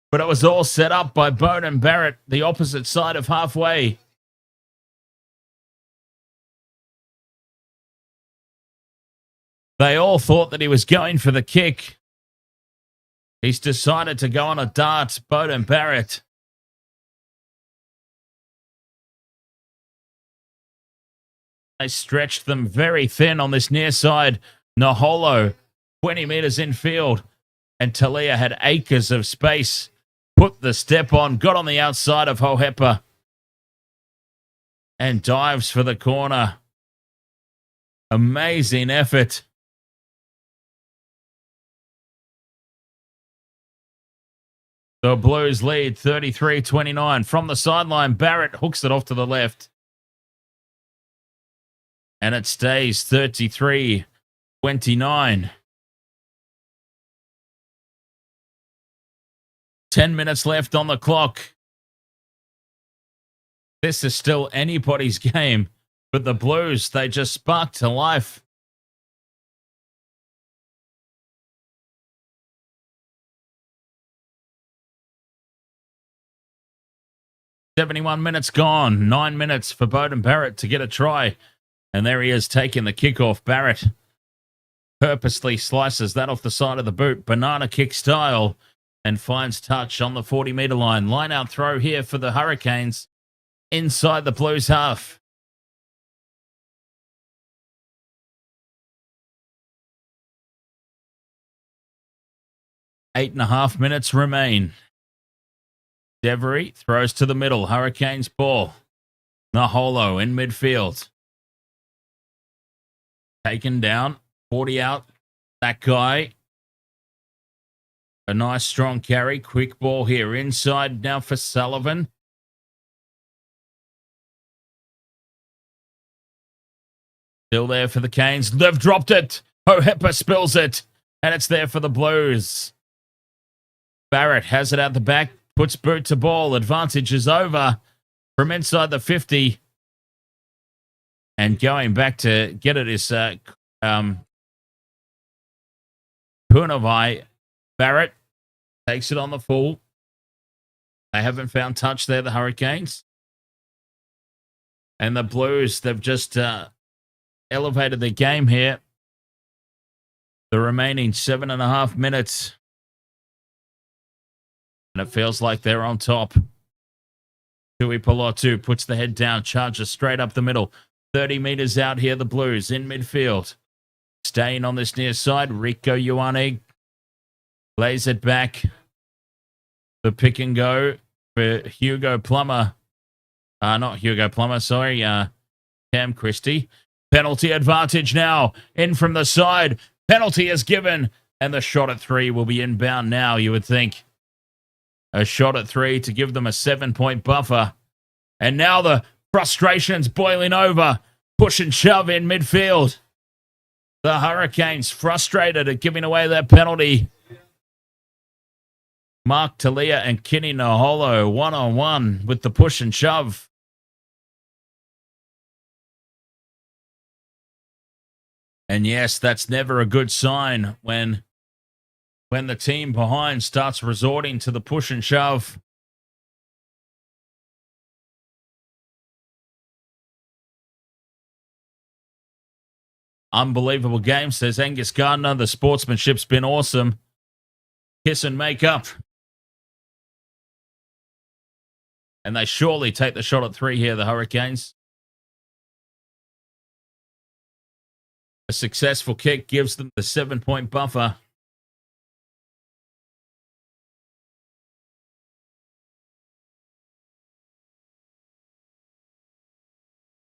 But it was all set up by Beauden Barrett, the opposite side of halfway. They all thought that he was going for the kick. He's decided to go on a dart, Beauden Barrett. They stretched them very thin on this near side. Naholo, 20 metres infield. And Talia had acres of space. Put the step on, got on the outside of Hohepa. And dives for the corner. Amazing effort. The Blues lead 33-29. From the sideline, Barrett hooks it off to the left. And it stays 33-29. 10 minutes left on the clock. This is still anybody's game, but the Blues, they just spark to life. "71 minutes gone. 9 minutes for Beauden Barrett to get a try. And there he is taking the kickoff. Barrett purposely slices that off the side of the boot, banana kick style, and finds touch on the 40-meter line. Line out throw here for the Hurricanes inside the Blues half. Eight and a half minutes remain. Devery throws to the middle. Hurricanes ball. Naholo in midfield. Taken down. 40 out. That guy. A nice strong carry. Quick ball here. Inside now for Sullivan. Still there for the Canes. They've dropped it. Hohepa spills it. And it's there for the Blues. Barrett has it out the back. Puts boot to ball. Advantage is over from inside the 50. And going back to get it is Punovai. Barrett takes it on the full. They haven't found touch there, the Hurricanes. And the Blues, they've just elevated their game here. The remaining 7.5 minutes. And it feels like they're on top. Tui Pelotu puts the head down, charges straight up the middle. 30 meters out here, the Blues in midfield. Staying on this near side, Rico Ioane lays it back. The pick and go for Hugo Plummer. Not Hugo Plummer, sorry. Cam Christie. Penalty advantage now. In from the side. Penalty is given. And the shot at 3 will be inbound now, you would think. A shot at 3 to give them a 7-point buffer. And now the frustration's boiling over. Push and shove in midfield. The Hurricanes frustrated at giving away that penalty. Mark Talia and Kenny Naholo one-on-one with the push and shove. And yes, that's never a good sign when the team behind starts resorting to the push and shove. Unbelievable game, says Angus Gardner. The sportsmanship's been awesome. Kiss and make up. And they surely take the shot at 3 here, the Hurricanes. A successful kick gives them the 7-point buffer.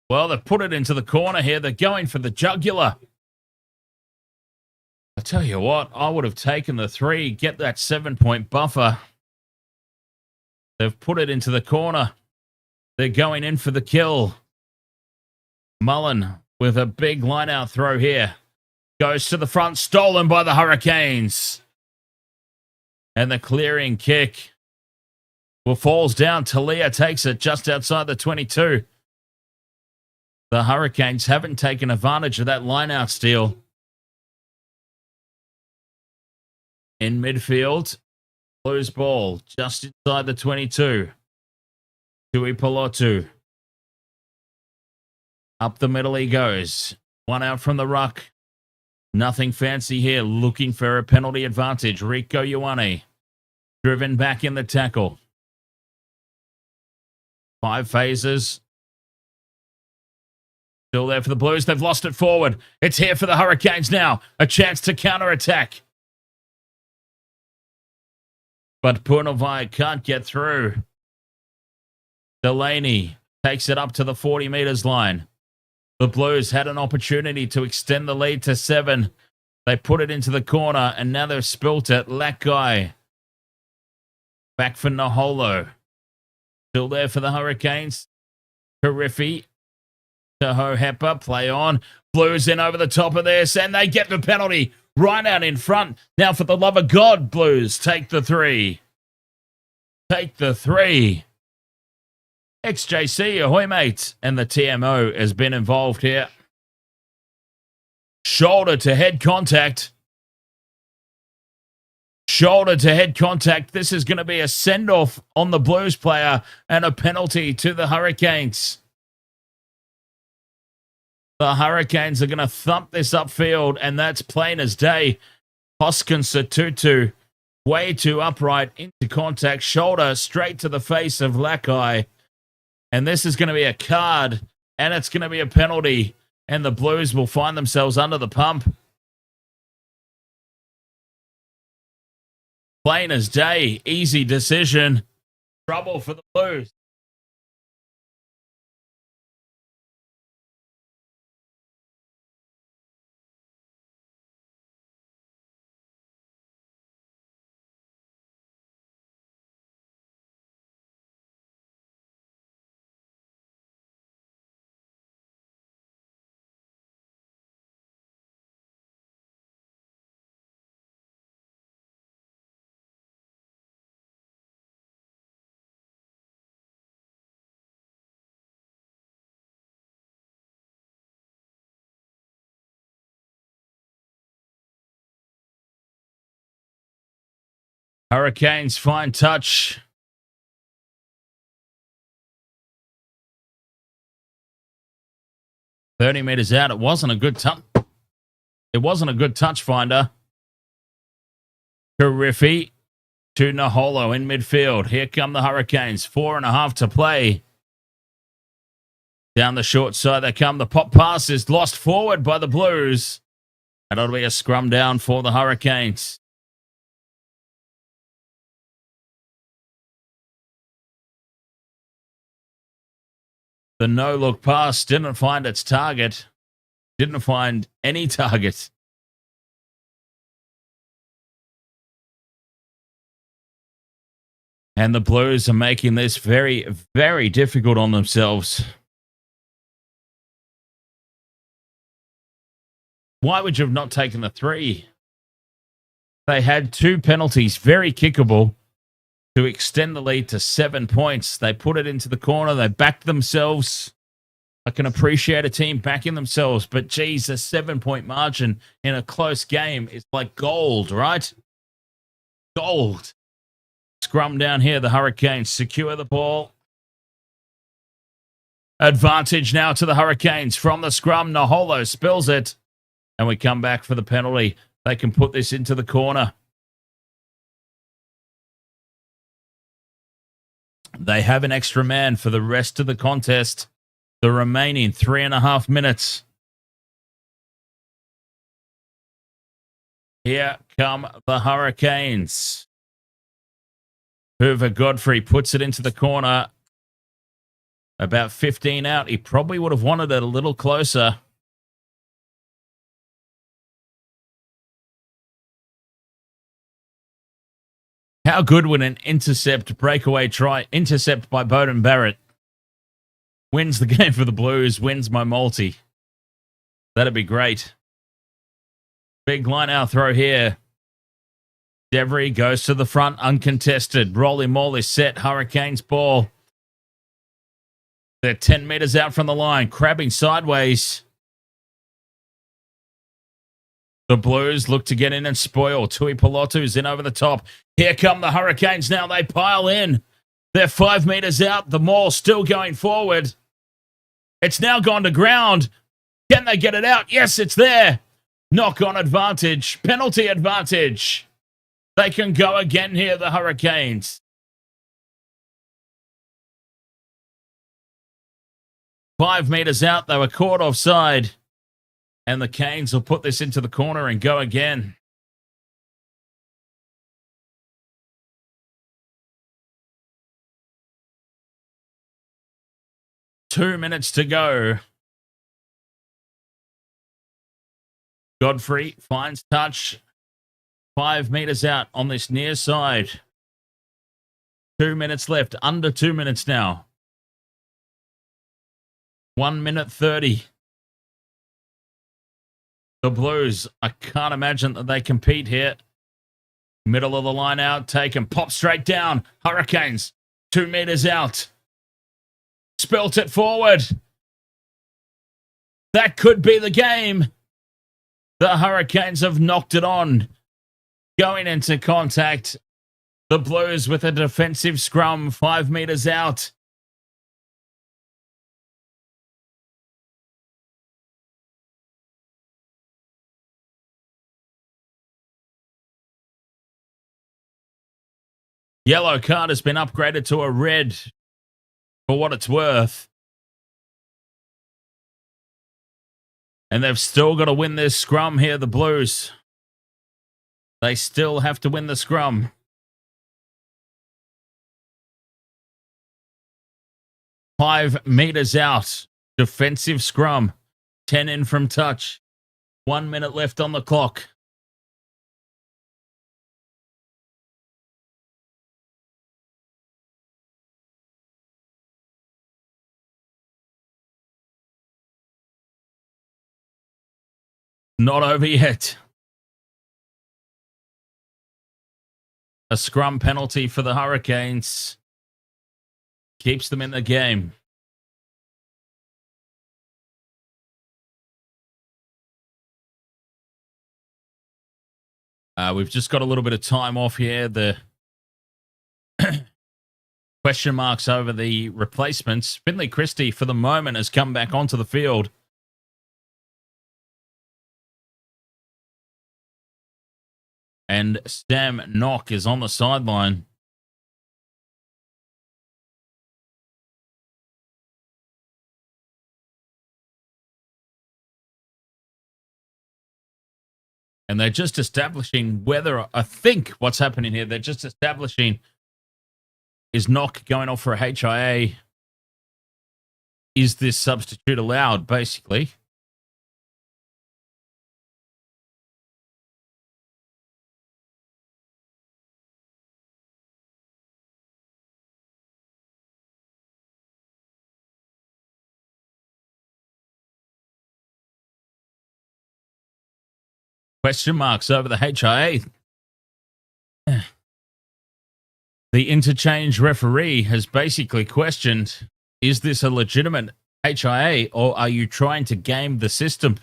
Well, they've put it into the corner here. They're going for the jugular. I tell you what, I would have taken the 3, get that 7-point buffer. They've put it into the corner. They're going in for the kill. Mullen with a big line-out throw here. Goes to the front, stolen by the Hurricanes. And the clearing kick. Well, falls down. Talia takes it just outside the 22. The Hurricanes haven't taken advantage of that line-out steal. In midfield, Blues ball just inside the 22. Tui Pelotu. Up the middle he goes. One out from the ruck. Nothing fancy here. Looking for a penalty advantage. Rico Ioane. Driven back in the tackle. 5 phases. Still there for the Blues. They've lost it forward. It's here for the Hurricanes now. A chance to counter-attack. But Punovai can't get through. Delaney takes it up to the 40 meters line. The Blues had an opportunity to extend the lead to 7. They put it into the corner, and now they've spilt it. Lack guy Back for Naholo. Still there for the Hurricanes. Karifi. Toho Hepper. Play on. Blues in over the top of this, and they get the penalty right out in front. Now, for the love of God, Blues, take the 3. Take the 3. XJC, ahoy, mate. And the TMO has been involved here. Shoulder to head contact. Shoulder to head contact. This is going to be a send-off on the Blues player and a penalty to the Hurricanes. The Hurricanes are going to thump this upfield, and that's plain as day. Hoskins Satutu, way too upright, into contact, shoulder straight to the face of Lakai. And this is going to be a card, and it's going to be a penalty, and the Blues will find themselves under the pump. Plain as day, easy decision. Trouble for the Blues. Hurricanes, fine touch. "30 meters out. It wasn't a good touch. It wasn't a good touch finder. Karifi to Naholo in midfield. Here come the Hurricanes. 4.5 to play. Down the short side they come. The pop pass is lost forward by the Blues. And it'll be a scrum down for the Hurricanes. The no-look pass didn't find its target. Didn't find any target. And the Blues are making this very, very difficult on themselves. Why would you have not taken the 3? They had 2 penalties, very kickable, to extend the lead to 7 points. They put it into the corner. They backed themselves. I can appreciate a team backing themselves, but geez, a 7-point margin in a close game is like gold, right? Gold. Scrum down here. The Hurricanes secure the ball. Advantage now to the Hurricanes from the scrum. Naholo spills it. And we come back for the penalty. They can put this into the corner. They have an extra man for the rest of the contest. The remaining 3.5 minutes. Here come the Hurricanes. Hoover Godfrey puts it into the corner. About 15 out. He probably would have wanted it a little closer. How good would an intercept breakaway try? Intercept by Bowden Barrett. Wins the game for the Blues. Wins my multi. That'd be great. Big line out throw here. Devery goes to the front. Uncontested. Rolly Moly set. Hurricanes ball. They're 10 meters out from the line. Crabbing sideways. The Blues look to get in and spoil. Tui Pilotu's in over the top. Here come the Hurricanes now. They pile in. They're 5 meters out. The maul still going forward. It's now gone to ground. Can they get it out? Yes, it's there. Knock-on advantage. Penalty advantage. They can go again here, the Hurricanes. 5 meters out. They were caught offside. And the Canes will put this into the corner and go again. Two minutes to go. Godfrey finds touch. 5 meters out on this near side. 2 minutes left. Under 2 minutes now. 1 minute 30. The Blues, I can't imagine that they compete here. Middle of the line out, taken, pop straight down. Hurricanes, 2 meters out. Spilt it forward. That could be the game. The Hurricanes have knocked it on. Going into contact. The Blues with a defensive scrum, 5 meters out. Yellow card has been upgraded to a red for what it's worth. And they've still got to win this scrum here, the Blues. They still have to win the scrum. Five meters out. Defensive scrum. 10 in from touch. 1 minute left on the clock. Not over yet. A scrum penalty for the Hurricanes. Keeps them in the game. We've just got a little bit of time off here. The question marks over the replacements. Finley Christie, for the moment, has come back onto the field. And Sam Nock is on the sideline. And they're just establishing whether, I think what's happening here, they're just establishing, is Nock going off for a HIA? Is this substitute allowed, basically? Question marks over the HIA. The interchange referee has basically questioned, is this a legitimate HIA or are you trying to game the system?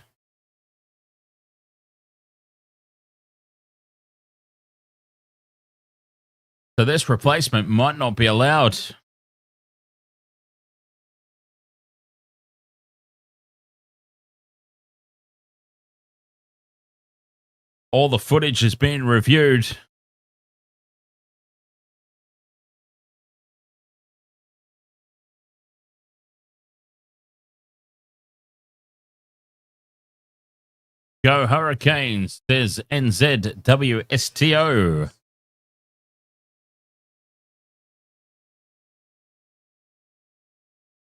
So this replacement might not be allowed. All the footage has been reviewed. Go Hurricanes, says NZWSTO.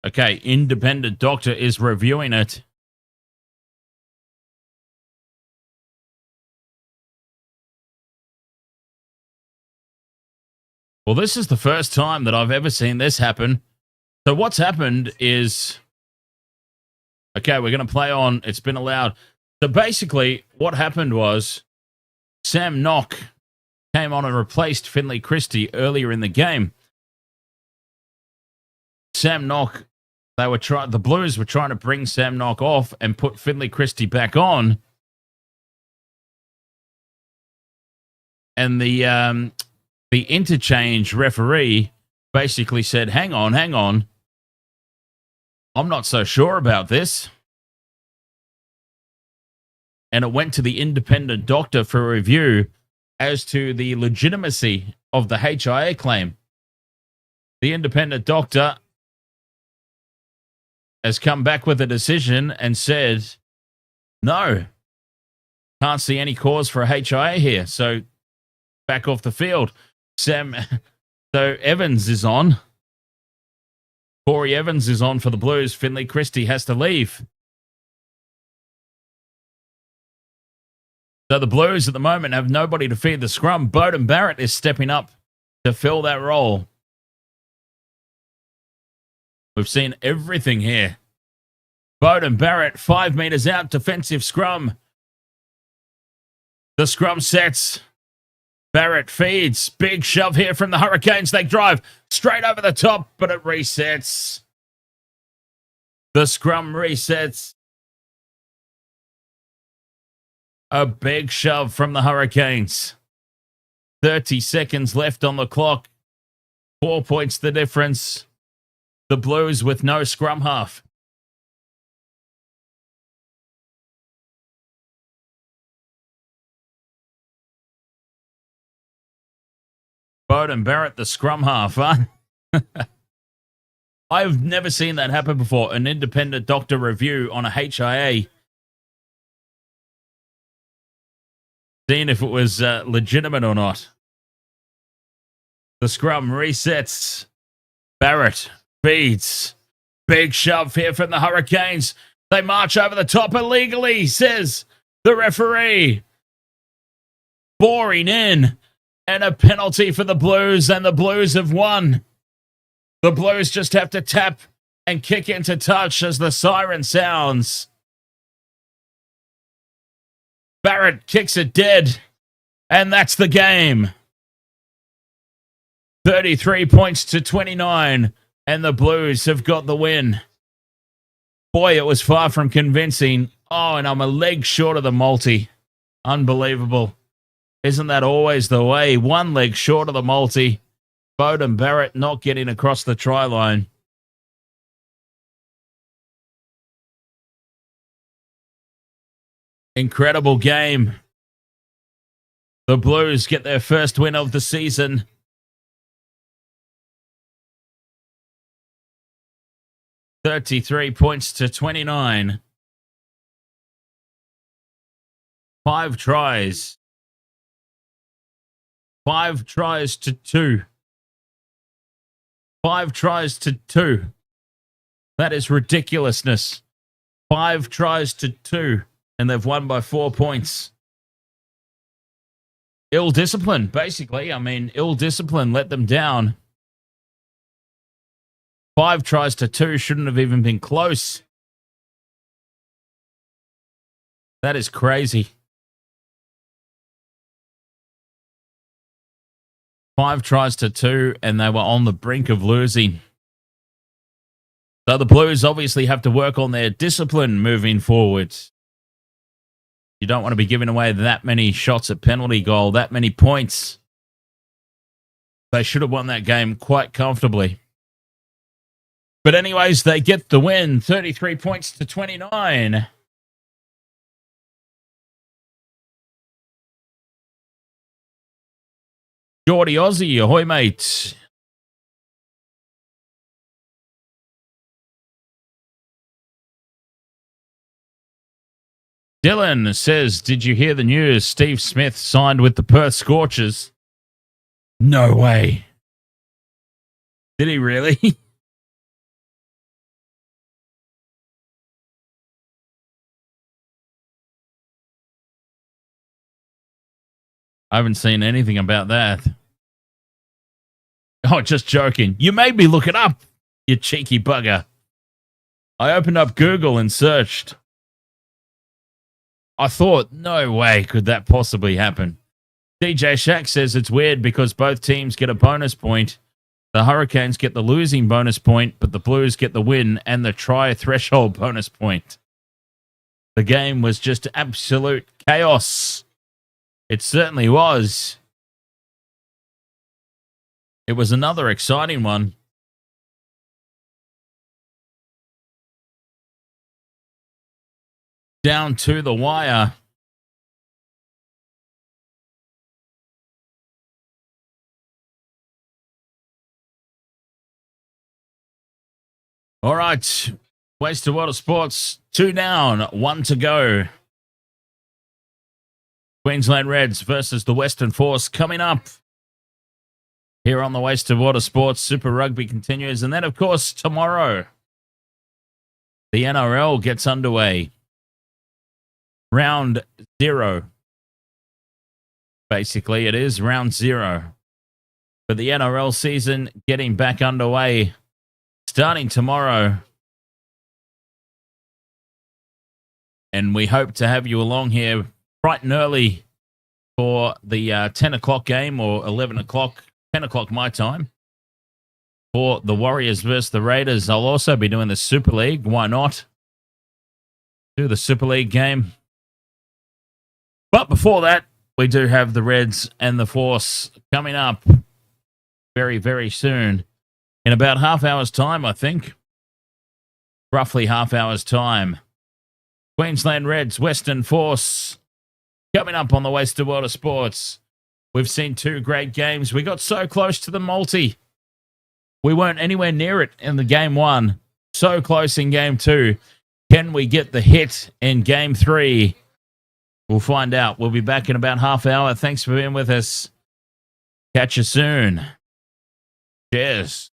Okay, independent doctor is reviewing it. Well, this is the first time that I've ever seen this happen. So what's happened is, okay, we're going to play on, it's been allowed. So basically what happened was Sam Nock came on and replaced Finley Christie earlier in the game. Sam Nock, the Blues were trying to bring Sam Nock off and put Finley Christie back on. And the interchange referee basically said, hang on. I'm not so sure about this. And it went to the independent doctor for review as to the legitimacy of the HIA claim. The independent doctor has come back with a decision and said, no, can't see any cause for a HIA here. So back off the field. So Evans is on. Corey Evans is on for the Blues. Finley Christie has to leave. So the Blues at the moment have nobody to feed the scrum. Bowden Barrett is stepping up to fill that role. We've seen everything here. Bowden Barrett, 5 meters out, defensive scrum. The scrum sets. Barrett feeds. Big shove here from the Hurricanes. They drive straight over the top, but it resets. The scrum resets. A big shove from the Hurricanes. 30 seconds left on the clock. 4 points the difference. The Blues with no scrum half. Bowden Barrett, the scrum half, huh? I've never seen that happen before. An independent doctor review on a HIA. Seeing if it was legitimate or not. The scrum resets. Barrett feeds. Big shove here from the Hurricanes. They march over the top illegally, says the referee. Boring in. And a penalty for the Blues, and the Blues have won. The Blues just have to tap and kick into touch as the siren sounds. Barrett kicks it dead, and that's the game. 33 points to 29, and the Blues have got the win. Boy, it was far from convincing. Oh, and I'm a leg short of the multi. Unbelievable. Isn't that always the way? 1 leg short of the multi. Bowden Barrett not getting across the try line. Incredible game. The Blues get their first win of the season. $33 points to 29. 5 tries. 5 tries to 2. 5 tries to 2. That is ridiculousness. 5 tries to 2. And they've won by 4 points. Ill discipline, basically. I mean, ill discipline let them down. 5 tries to 2 shouldn't have even been close. That is crazy. 5 tries to 2, and they were on the brink of losing. So the Blues obviously have to work on their discipline moving forward. You don't want to be giving away that many shots at penalty goal, that many points. They should have won that game quite comfortably. But anyways, they get the win, 33 points to 29. Geordie Aussie, ahoy mate. Dylan says, did you hear the news? Steve Smith signed with the Perth Scorchers. No way. Did he really? I haven't seen anything about that. Oh, just joking. You made me look it up, you cheeky bugger. I opened up Google and searched. I thought, no way could that possibly happen. DJ Shack says it's weird because both teams get a bonus point. The Hurricanes get the losing bonus point, but the Blues get the win and the try threshold bonus point. The game was just absolute chaos. It certainly was. It was another exciting one. Down to the wire. All right. Waste of Water Sports. 2 down, 1 to go. Queensland Reds versus the Western Force coming up. Here on the Waste of Water Sports, Super Rugby continues. And then, of course, tomorrow, the NRL gets underway. Round 0. Basically, it is round 0. But the NRL season getting back underway starting tomorrow. And we hope to have you along here bright and early for the 10 o'clock game, or 11 o'clock, 10 o'clock my time, for the Warriors versus the Raiders. I'll also be doing the Super League. Why not? Do the Super League game. But before that, we do have the Reds and the Force coming up very, very soon. In about half hour's time, I think. Roughly half hour's time. Queensland Reds, Western Force, coming up on the Western World of Sports. We've seen two great games. We got so close to the multi. We weren't anywhere near it in the game one. So close in game two. Can we get the hit in game three? We'll find out. We'll be back in about half hour. Thanks for being with us. Catch you soon. Cheers.